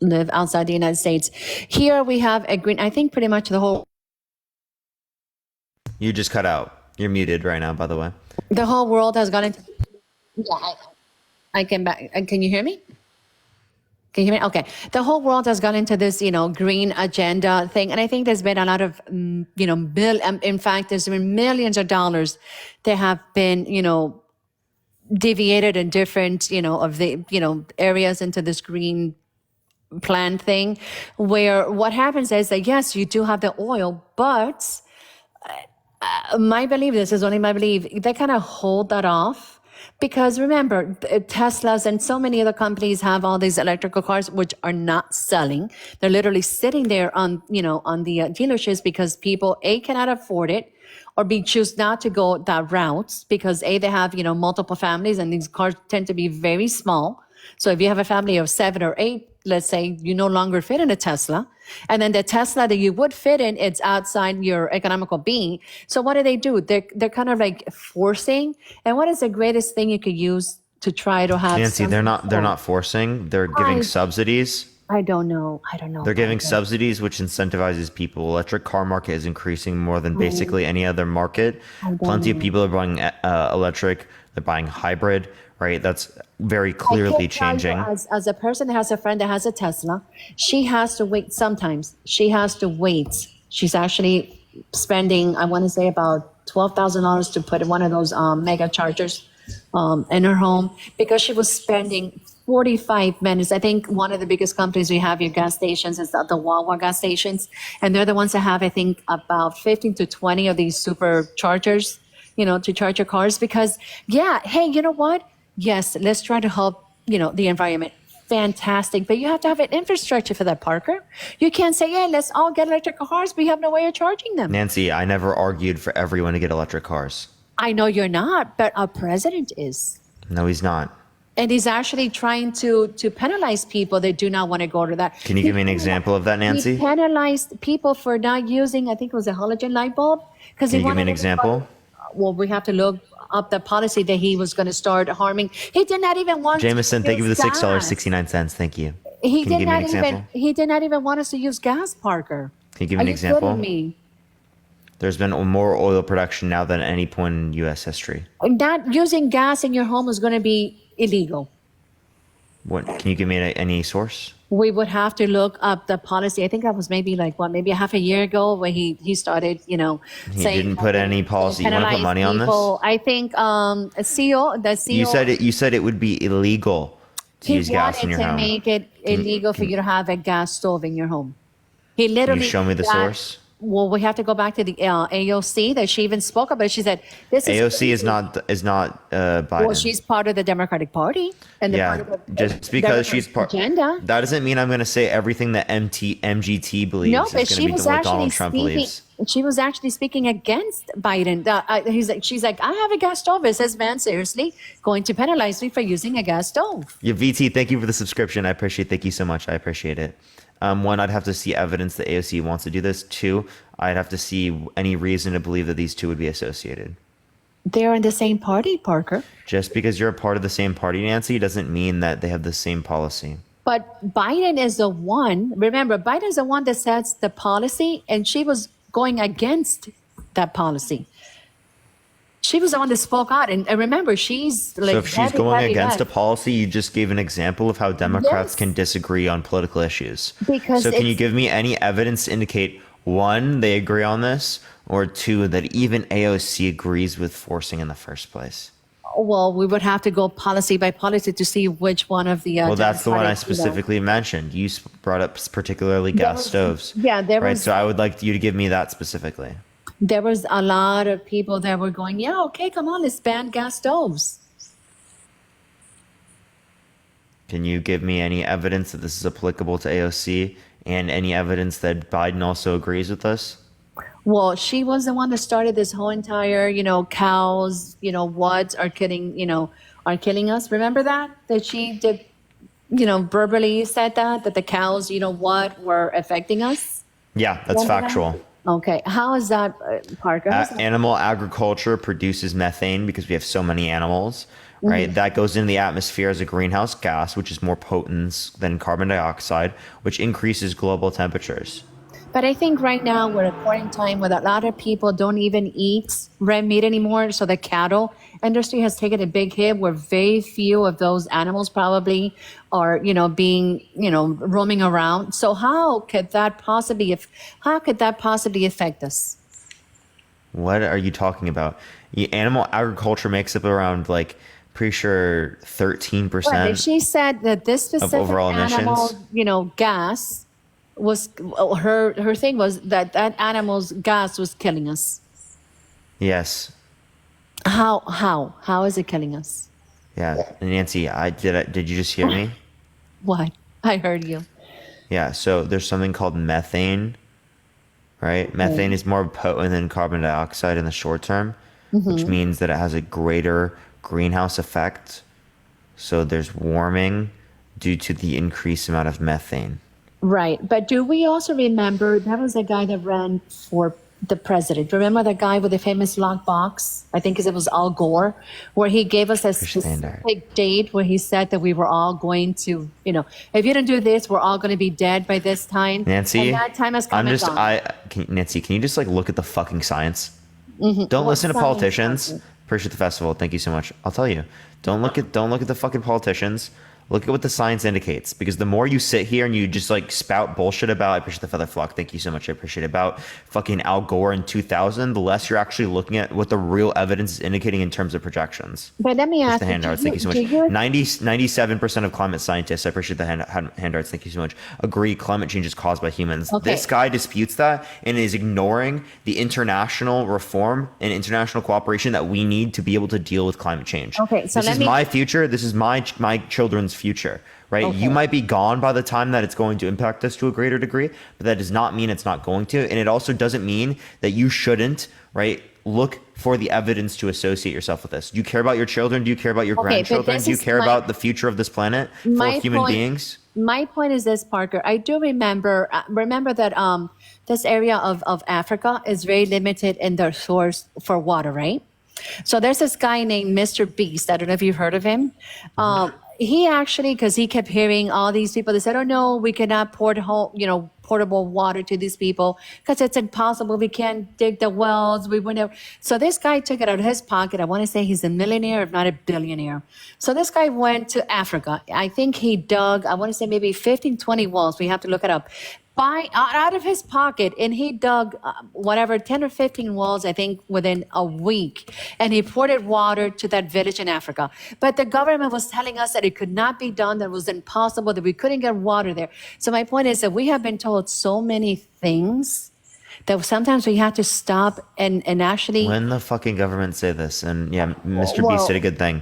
live outside the United States. Here we have a green, I think pretty much the whole You just cut out. You're muted right now, by the way. world has gone into. Yeah, I can back. Can you hear me? Can you hear me? Okay. The whole world has gone into this, green agenda thing, and I think there's been a lot of, in fact, there's been millions of dollars that have been, deviated in different, of the, areas into this green plan thing, where what happens is that yes, you do have the oil, but my belief, this is only my belief, they kind of hold that off because remember, Teslas and so many other companies have all these electrical cars which are not selling. They're literally sitting there on, on the dealerships because people A, cannot afford it, or B, choose not to go that route because A, they have, multiple families and these cars tend to be very small. So if you have a family of 7 or 8, let's say you no longer fit in a Tesla, and then the Tesla that you would fit in, it's outside your economical being. So what do? They're kind of like forcing. And what is the greatest thing you could use to try to have? Nancy, they're not forcing. They're giving subsidies. I don't know. They're giving subsidies, which incentivizes people. Electric car market is increasing more than basically any other market. Plenty of people are buying electric. They're buying hybrid, right? That's very clearly changing. As a person that has a friend that has a Tesla, she has to wait. Sometimes she has to wait. She's actually spending, I want to say, about $12,000 to put in one of those mega chargers in her home because she was spending 45 minutes. I think one of the biggest companies we have here, gas stations, is the Wawa gas stations. And they're the ones that have, I think, about 15 to 20 of these superchargers, to charge your cars because, yeah, hey, you know what? Yes, let's try to help, the environment. Fantastic. But you have to have an infrastructure for that, Parker. You can't say, yeah, let's all get electric cars. We have no way of charging them. Nancy, I never argued for everyone to get electric cars. I know you're not, but our president is. No, he's not. And he's actually trying to penalize people that do not want to go to that. Can you give me an example of that, Nancy? He penalized people for not using, I think it was a halogen light bulb. Can you give me an example? Well, we have to look up the policy that he was going to start harming. He did not even want Jameson, to thank you for the use gas. $6.69. Thank you. He Can you did give me not an example? even. He did not even want us to use gas, Parker. Can you give me Are an you example? kidding me? There's been more oil production now than at any point in U.S. history. Not using gas in your home is going to be illegal. What? Can you give me any source? We would have to look up the policy. I think that was maybe maybe a half a year ago when he started, He saying didn't put any policy. You want to put penalize money on this? people. I think the CEO. You said it would be illegal to use gas in your home. He wanted to make it illegal for you to have a gas stove in your home. He Can literally. you show me the source? Well, we have to go back to the AOC that she even spoke about. She said, "This is AOC is not Biden. Well, she's part of the Democratic Party, and yeah, part of the just because she's part. agenda. That doesn't mean I'm going to say everything that MGT believes No, is but going she to be was what actually Donald Trump speaking. believes. She was actually speaking against Biden. She's like, I have a gas stove. It says, man, seriously, going to penalize me for using a gas stove. Yeah, VT, thank you for the subscription. I appreciate. Thank you so much. I appreciate it. One, I'd have to see evidence that AOC wants to do this. Two, I'd have to see any reason to believe that these two would be associated. They're in the same party, Parker. Just because you're a part of the same party, Nancy, doesn't mean that they have the same policy. But Biden is the one, remember, Biden is the one that sets the policy, and she was going against that policy. She was the one that spoke out. And remember, she's like, So if she's heavy, going heavy against a left. policy, you just gave an example of how Democrats Yes. can disagree on political issues. Because So can you it's- give me any evidence to indicate, one, they agree on this, or two, that even AOC agrees with forcing in the first place? Well, we would have to go policy by policy to see which one of the. Well, that's the one I Democratic, you know. specifically mentioned. You brought up particularly gas was- stoves. yeah, there right. was- So I would like you to give me that specifically. There was a lot of people that were going, yeah, okay, come on, let's ban gas stoves. Can you give me any evidence that this is applicable to AOC and any evidence that Biden also agrees with this? Well, she was the one that started this whole entire, cows, what are killing us. Remember that? That she did, verbally said that the cows, what were affecting us? Yeah, that's Remember that? factual. Okay. How is that, Parker? How's that? Animal agriculture produces methane because we have so many animals, right? Mm-hmm. That goes into the atmosphere as a greenhouse gas, which is more potent than carbon dioxide, which increases global temperatures. But I think right now we're at a point in time where a lot of people don't even eat red meat anymore. So the cattle industry has taken a big hit where very few of those animals probably are, being, roaming around. So how could that possibly affect us? What are you talking about? Animal agriculture makes up around pretty sure 13%. Right, she said that this specific overall animal, emissions? gas was her thing was that animal's gas was killing us. Yes. How is it killing us? Yeah. Nancy, did you just hear me? What? I heard you. Yeah. So there's something called methane, right? Methane is more potent than carbon dioxide in the short term, which means that it has a greater greenhouse effect. So there's warming due to the increased amount of methane. Right. But do we also remember there was a guy that ran for the president? Remember the guy with the famous lockbox? I think it was Al Gore, where he gave us a specific date where he said that we were all going to, if you don't do this, we're all going to be dead by this time. Nancy, and that time has come and gone. Nancy, can you just look at the fucking science? Don't What listen to science, politicians. Parker? Appreciate the festival. Thank you so much. I'll tell you. Don't look at the fucking politicians. Look at what the science indicates, because the more you sit here and you just spout bullshit about, I appreciate the feather flock, thank you so much, I appreciate it, about fucking Al Gore in 2000, the less you're actually looking at what the real evidence is indicating in terms of projections. But let me ask The hand arts, thank you so much. 97% of climate scientists, I appreciate the hand arts, thank you so much, agree climate change is caused by humans. Okay. This guy disputes that and is ignoring the international reform and international cooperation that we need to be able to deal with climate change. Okay, so this let is me- my future. This is my children's future, right? Okay. You might be gone by the time that it's going to impact us to a greater degree, but that does not mean it's not going to. And it also doesn't mean that you shouldn't, right, look for the evidence to associate yourself with this. Do you care about your children? Do you care about your Okay, but grandchildren? this Do you is care my- about the future of this planet for My human point- beings? My point is this, Parker. I do remember that this area of Africa is very limited in their source for water, right? So there's this guy named Mr. Beast. I don't know if you've heard of him. He actually, because he kept hearing all these people, they said, "Oh no, we cannot portable water to these people because it's impossible. We can't dig the wells. We wouldn't." So this guy took it out of his pocket. I want to say he's a millionaire, if not a billionaire. So this guy went to Africa. I think he dug, I want to say maybe 15, 20 wells. We have to look it up. Out of his pocket, and he dug 10 or 15 wells, I think, within a week, and he poured water to that village in Africa. But the government was telling us that it could not be done, that it was impossible, that we couldn't get water there. So my point is that we have been told so many things that sometimes we have to stop and actually. When the fucking government say this? And yeah, Mr. Well, Beast did a good thing.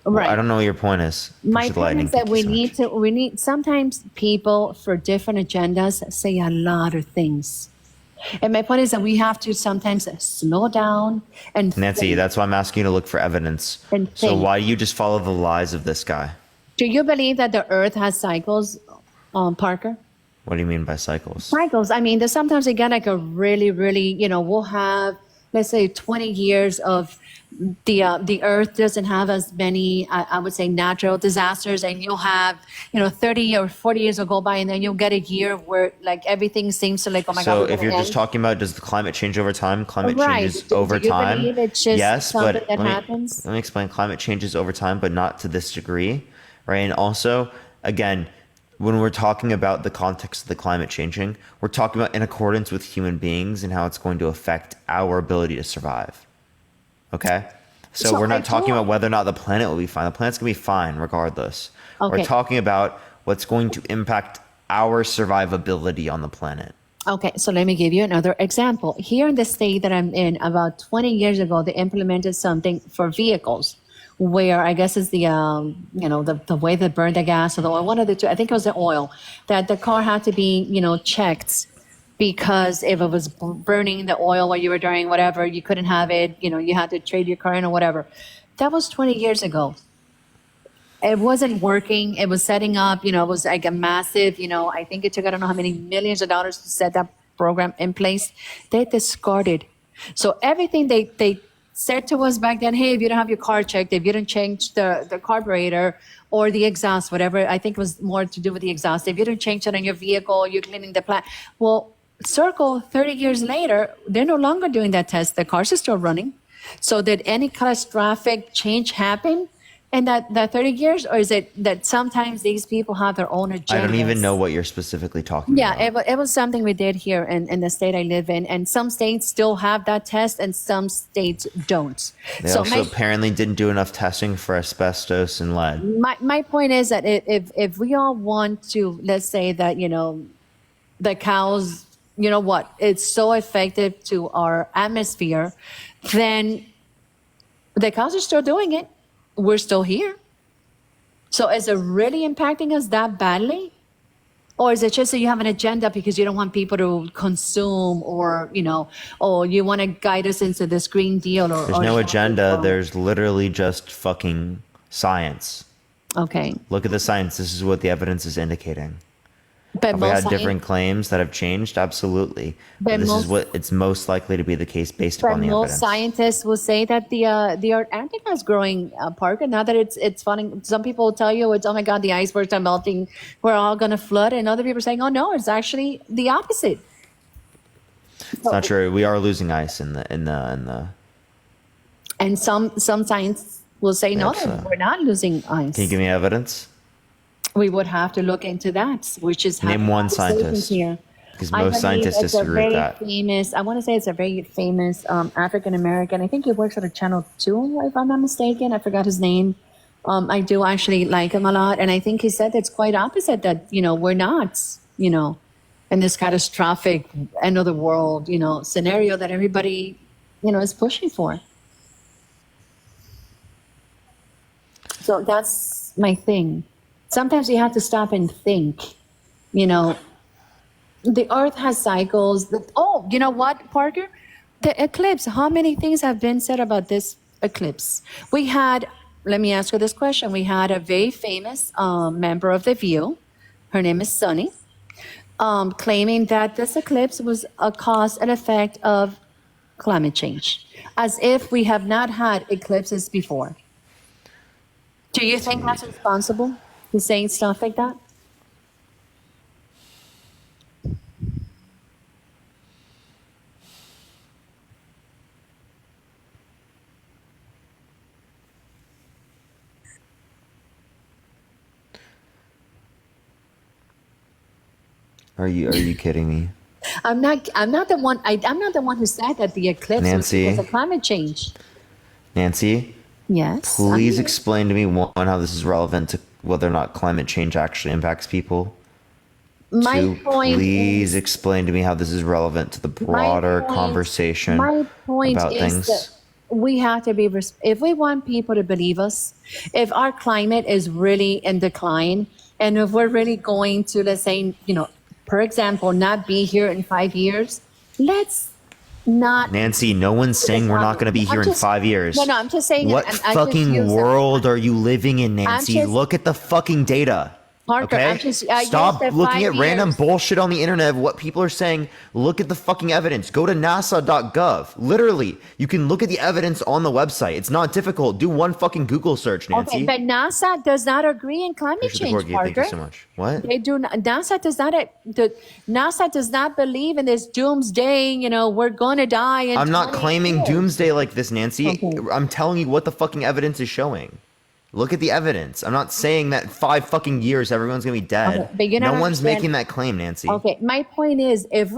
right. I don't know what your point is. My Appreciate the point lightning. is that Thank you so much. we need sometimes people for different agendas say a lot of things. And my point is that we have to sometimes slow down and Nancy, think. that's why I'm asking you to look for evidence. And So think. why do you just follow the lies of this guy? Do you believe that the earth has cycles, Parker? What do you mean by cycles? Cycles. I mean, there's sometimes again like a really, really, we'll have let's say 20 years of the earth doesn't have as many, I would say, natural disasters, and you'll have, 30 or 40 years will go by, and then you'll get a year where like everything seems to like, oh my God. So we're if you're gonna just end. talking about does the climate change over time? Climate Right. changes Do over you time. believe it's just Yes, but something that happens? let me explain. Climate changes over time, but not to this degree, right? And also, again, when we're talking about the context of the climate changing, we're talking about in accordance with human beings and how it's going to affect our ability to survive. Okay? So So we're I not talking do- about whether or not the planet will be fine. The planet's going to be fine regardless. We're Okay. talking about what's going to impact our survivability on the planet. Okay, so let me give you another example. Here in the state that I'm in, about 20 years ago, they implemented something for vehicles where I guess it's the way they burn the gas or the oil, one of the two, I think it was the oil, that the car had to be, checked because if it was burning the oil while you were driving, whatever, you couldn't have it, you had to trade your car in or whatever. That was 20 years ago. It wasn't working. It was setting up, it was like a massive, I think it took, I don't know how many millions of dollars to set that program in place. They discarded. So everything they said to us back then, hey, if you don't have your car checked, if you don't change the carburetor or the exhaust, whatever, I think it was more to do with the exhaust. If you don't change it on your vehicle, you're cleaning the plant. Well, circle 30 years later, they're no longer doing that test. The cars are still running. So did any catastrophic change happen in that 30 years? Or is it that sometimes these people have their own agendas? I don't even know what you're specifically talking Yeah, about. it was something we did here in the state I live in. And some states still have that test and some states don't. They also apparently didn't do enough testing for asbestos and lead. My point is that if we all want to, let's say that, the cows, it's so effective to our atmosphere, then the cows are still doing it. We're still here. So is it really impacting us that badly? Or is it just that you have an agenda because you don't want people to consume or, or you want to guide us into this Green Deal? There's no agenda. There's literally just fucking science. Okay. Look at the science. This is what the evidence is indicating. But Have we had different claims that have changed? Absolutely. But This most- is what it's most likely to be the case based But upon the most evidence. scientists will say that the Antarctica is growing, Parker. Now that it's funny, some people will tell you it's, oh my God, the icebergs are melting, we're all going to flood, and other people are saying, oh no, it's actually the opposite. It's not true. We are losing ice in the. And some scientists will say no, Yes, we're not losing ice. Can you give me evidence? We would have to look into that, which is Name one conversations scientist. here. Because I most believe scientists it's a disagree with very that. famous, I want to say it's a very famous African American. I think he works at a Channel 2, if I'm not mistaken. I forgot his name. I do actually like him a lot. And I think he said it's quite opposite that, we're not, in this catastrophic end of the world, scenario that everybody, is pushing for. So that's my thing. Sometimes you have to stop and think, the earth has cycles. Oh, you know what, Parker? The eclipse, how many things have been said about this eclipse? We had, let me ask you this question. We had a very famous member of The View. Her name is Sunny, claiming that this eclipse was a cause and effect of climate change, as if we have not had eclipses before. Do you think that's responsible? He's saying stuff like that? Are you kidding me? I'm not the one. I'm not the one who said that the eclipse Nancy? was a climate change. Nancy, Yes. please explain to me one how this is relevant to whether or not climate change actually impacts people. My Two, point please is, explain to me how this is relevant to the broader conversation My point about is things. that we have to be. If we want people to believe us, if our climate is really in decline, and if we're really going to, let's say, for example, not be here in 5 years, let's not. Nancy, no one's saying we're not going to be here in 5 years. No, I'm just saying. What I just fucking use that. world are you living in, Nancy? just- Look at the fucking data. Parker, Okay? I'm just, I Stop used the looking 5 at random years. bullshit on the internet of what people are saying. Look at the fucking evidence. Go to nasa.gov. Literally, you can look at the evidence on the website. It's not difficult. Do one fucking Google search, Nancy. Okay, but NASA does not agree in climate Appreciate the change, corgi. Thank you Parker. so much. What? They do not. NASA does not believe in this doomsday. We're going to die. In I'm not 20 claiming years. doomsday like this, Nancy. Okay. I'm telling you what the fucking evidence is showing. Look at the evidence. I'm not saying that 5 fucking years everyone's gonna be dead. Okay, but you No don't one's understand- making that claim, Nancy. Okay, my point is, if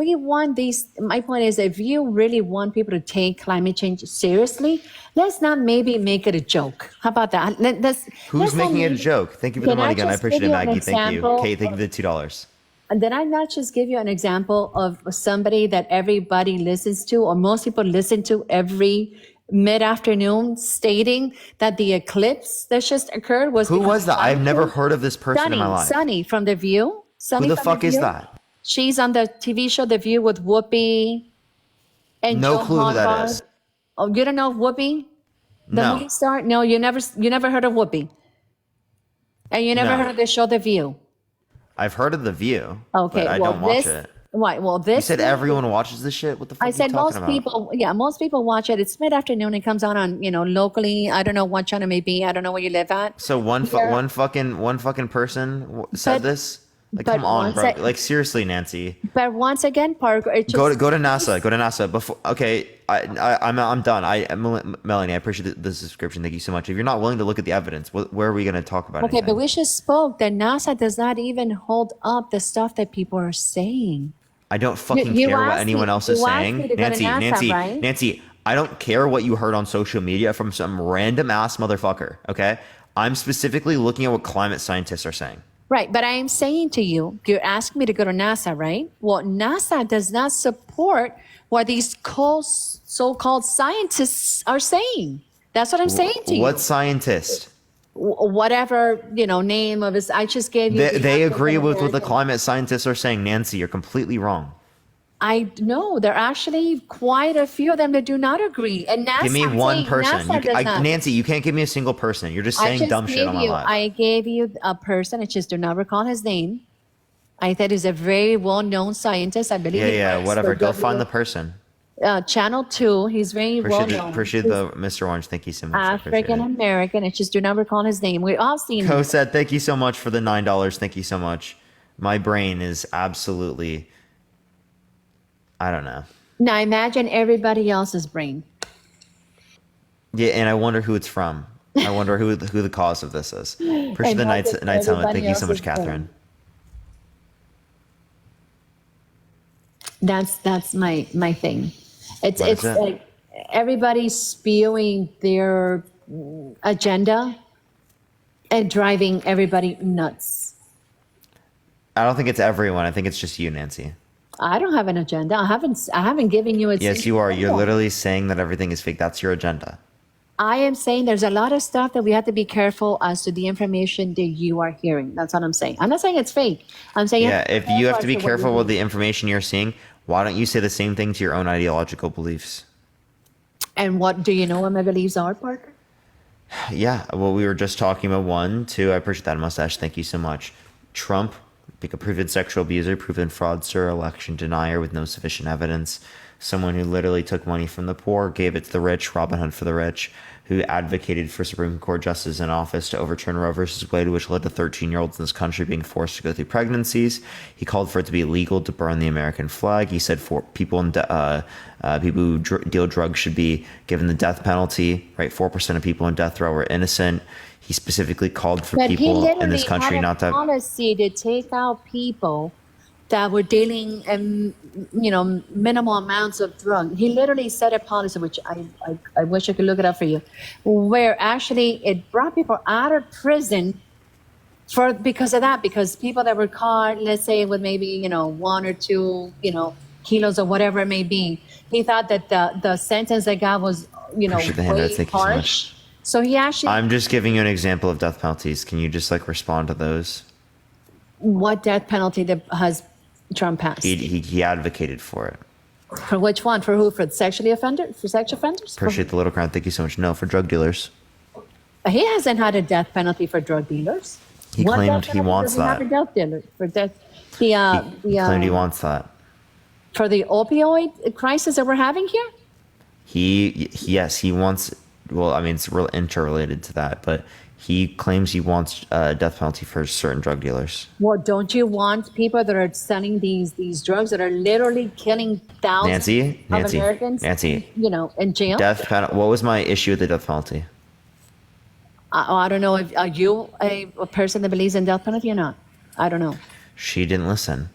you really want people to take climate change seriously, let's not maybe make it a joke. How about that? Who's let's not making it a make- joke? Thank you for the Can I money again. I just appreciate give it, you an Maggie. Thank you. example Kate, thank you for the $2. And then I not just give you an example of somebody that everybody listens to, or most people listen to every mid-afternoon, stating that the eclipse that just occurred was Who because was that? I've climate never change. heard of this person in my life. Sunny from The View. Sunny Who the from fuck is View. that? She's on the TV show The View with Whoopi and No Joe clue who that Harbaugh. is. Oh, you don't know Whoopi? The No. movie star? No, you never heard of Whoopi. And you never No. heard of the show The View. I've heard of The View. Okay, But I well don't watch this it. why? Well, this You said movie- everyone watches this shit? What the fuck I are you said talking most about? people, yeah, most people watch it. It's mid-afternoon. It comes on locally. I don't know what channel it may be. I don't know where you live at. So one fucking person said But- this? Like, but come on, once bro. I- Like, seriously, Nancy. But once again, Parker, it just, Go to NASA. Go to NASA. Before, okay, I'm done. Melanie, I appreciate the subscription. Thank you so much. If you're not willing to look at the evidence, where are we going to talk about? Okay, anything? but we just spoke that NASA does not even hold up the stuff that people are saying. I don't fucking you care what asked anyone me- else is you asked saying. me to go to NASA, right? Nancy, I don't care what you heard on social media from some random ass motherfucker. Okay, I'm specifically looking at what climate scientists are saying. Right, but I am saying to you, you're asking me to go to NASA, right? Well, NASA does not support what these so-called scientists are saying. That's what I'm saying to you. What scientist? Whatever name of it, I just gave you. They agree with what the African-American. climate scientists are saying. Nancy, you're completely wrong. I know there are actually quite a few of them that do not agree, and NASA. Give me I'm one saying person. NASA does not. Nancy, you can't give me a single person. You're just I saying just dumb shit gave on my you. life. I gave you a person. I just do not recall his name. I said he's a very well-known scientist. I believe. he Yeah, works whatever. for Go find the person. Channel 2. He's very well-known. Appreciate the Mr. Orange. Thank you so much. I appreciate African it. American. I just do not recall his name. We all seen him. Co said, thank you so much for the $9. Thank you so much. My brain is absolutely, I don't know. Now imagine everybody else's brain. Yeah, and I wonder who it's from. I wonder who the cause of this is. Appreciate the Imagine night summit. Thank everybody you so much, else's brain. Catherine. That's my thing. It's What is it? like everybody's spewing their agenda and driving everybody nuts. I don't think it's everyone. I think it's just you, Nancy. I don't have an agenda. I haven't given you a Yes, you are. You're literally saying that everything is fake. That's your agenda. I am saying there's a lot of stuff that we have to be careful as to the information that you are hearing. That's what I'm saying. I'm not saying it's fake. I'm saying Yeah, if you have to be careful with with the information you're seeing, why don't you say the same thing to your own ideological beliefs? And what do you know what my beliefs are, Parker? Yeah, well, we were just talking about 1, 2. I appreciate that, Mustache. Thank you so much. Trump, being a proven sexual abuser, proven fraudster, election denier with no sufficient evidence, someone who literally took money from the poor, gave it to the rich, Robin Hood for the rich, who advocated for Supreme Court justices in office to overturn Roe versus Wade, which led to 13-year-olds in this country being forced to go through pregnancies. He called for it to be illegal to burn the American flag. He said for people who deal drugs should be given the death penalty. Right, 4% of people in death row were innocent. He specifically called for But he people literally in this country had a not to. policy to take out people that were dealing minimal amounts of drug. He literally set a policy, which I wish I could look it up for you, where actually it brought people out of prison because of that, because people that were caught, let's say with maybe 1 or 2 kilos or whatever it may be, he thought that the sentence they got was Appreciate the handouts. way Thank you so much. harsh. So he actually, I'm just giving you an example of death penalties. Can you just respond to those? what death penalty that has Trump passed? He advocated for it. For which one? For who? For sexual offenders? Appreciate the little crown. Thank you so much. No, for drug dealers. He hasn't had a death penalty for drug dealers. He What claimed death he penalty wants does he have that. for death dealer for death? He claimed he wants that. For the opioid crisis that we're having here. Yes, he wants. Well, I mean, it's real interrelated to that, but he claims he wants death penalty for certain drug dealers. Well, don't you want people that are selling these drugs that are literally killing thousands of Americans? Nancy, You know, in jail. death penalty. What was my issue with the death penalty? I don't know if are you a person that believes in death penalty or not. I don't know. She didn't listen.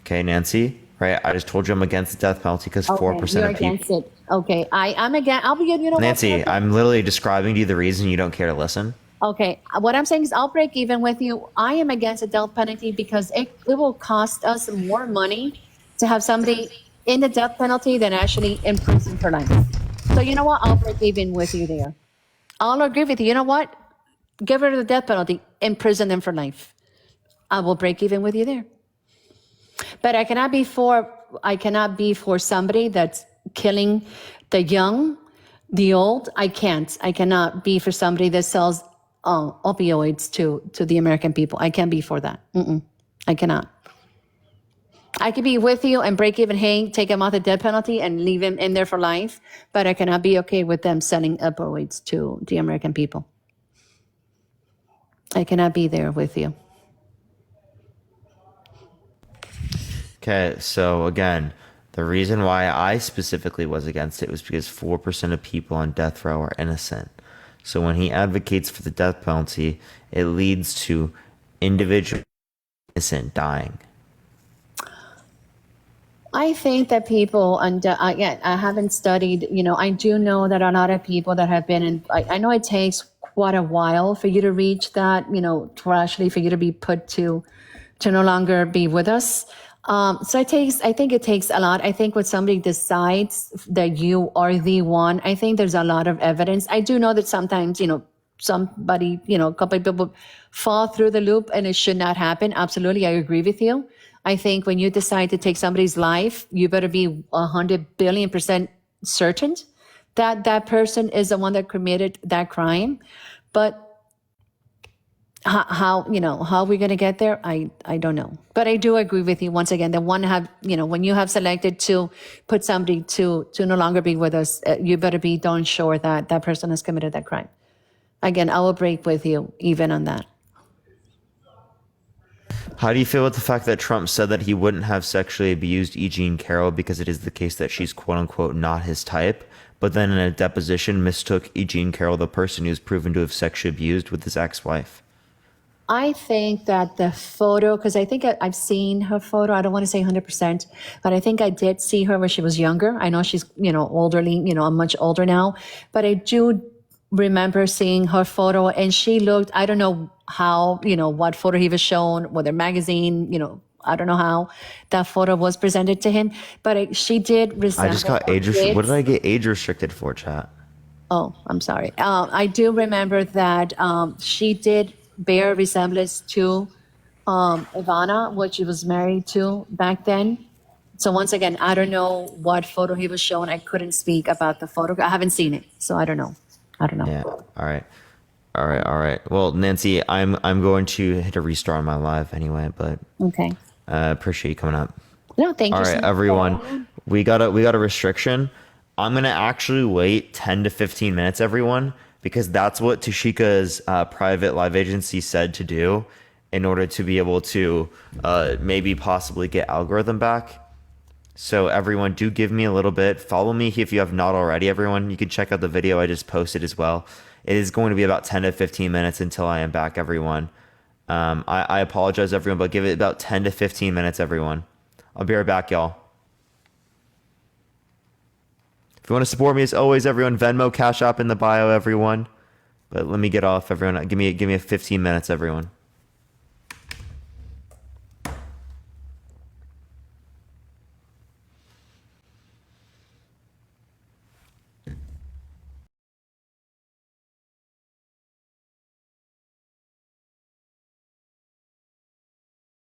Okay, Nancy. Right, I just told you I'm against the death penalty because 4% you're of people. against it. Okay, I'm against. I'll be. You know, Nancy, what? I'm literally describing to you the reason you don't care to listen. Okay, what I'm saying is I'll break even with you. I am against the death penalty because it will cost us more money to have somebody in the death penalty than actually in prison for life. So you know what? I'll break even with you there. I'll agree with you. You know what? Give her the death penalty, imprison them for life. I will break even with you there. But I cannot be for somebody that's killing the young, the old. I cannot be for somebody that sells opioids to the American people. I can't be for that. I cannot. I could be with you and break even, hey, take him off the death penalty and leave him in there for life, but I cannot be okay with them selling opioids to the American people. I cannot be there with you. Okay, so again, the reason why I specifically was against it was because 4% of people on death row are innocent. So when he advocates for the death penalty, it leads to individual innocent dying. I think that people, and again, I haven't studied, you know, I do know that a lot of people that have been in, I know it takes quite a while for you to reach that, you know, for you to be put to no longer be with us. So I think it takes a lot. I think when somebody decides that you are the one, I think there's a lot of evidence. I do know that sometimes, you know, somebody, you know, a couple of people fall through the loop and it should not happen. Absolutely. I agree with you. I think when you decide to take somebody's life, you better be 100 billion% certain that that person is the one that committed that crime. But how are we going to get there? I don't know. But I do agree with you once again. When you have selected to put somebody to no longer be with us, you better be darn sure that that person has committed that crime. Again, I will break with you even on that. How do you feel about the fact that Trump said that he wouldn't have sexually abused E. Jean Carroll because it is the case that she's quote unquote not his type, but then in a deposition mistook E. Jean Carroll, the person who's proven to have sexually abused, with his ex-wife? I think that the photo, because I think I've seen her photo. I don't want to say 100%, but I think I did see her when she was younger. I know she's, elderly, I'm much older now, but I do remember seeing her photo and she looked, I don't know how, what photo he was shown, whether magazine, I don't know how that photo was presented to him, but she did resemble. I just got age restricted. What did I get age restricted for, chat? Oh, I'm sorry. I do remember that she did bear resemblance to Ivana, what she was married to back then. So once again, I don't know what photo he was shown. I couldn't speak about the photo. I haven't seen it, so I don't know. Yeah. All right. Well, Nancy, I'm going to hit a restart on my live anyway, but okay. Appreciate you coming up. No, thank you. All right, everyone. We got a restriction. I'm gonna actually wait 10 to 15 minutes, everyone, because that's what Tashika's private live agency said to do in order to be able to maybe possibly get algorithm back. So everyone, do give me a little bit. Follow me if you have not already, everyone. You can check out the video I just posted as well. It is going to be about 10 to 15 minutes until I am back, everyone. I apologize, everyone, but give it about 10 to 15 minutes, everyone. I'll be right back, y'all. If you want to support me, as always, everyone, Venmo, Cash App in the bio, everyone. But let me get off, everyone. Give me 15 minutes, everyone.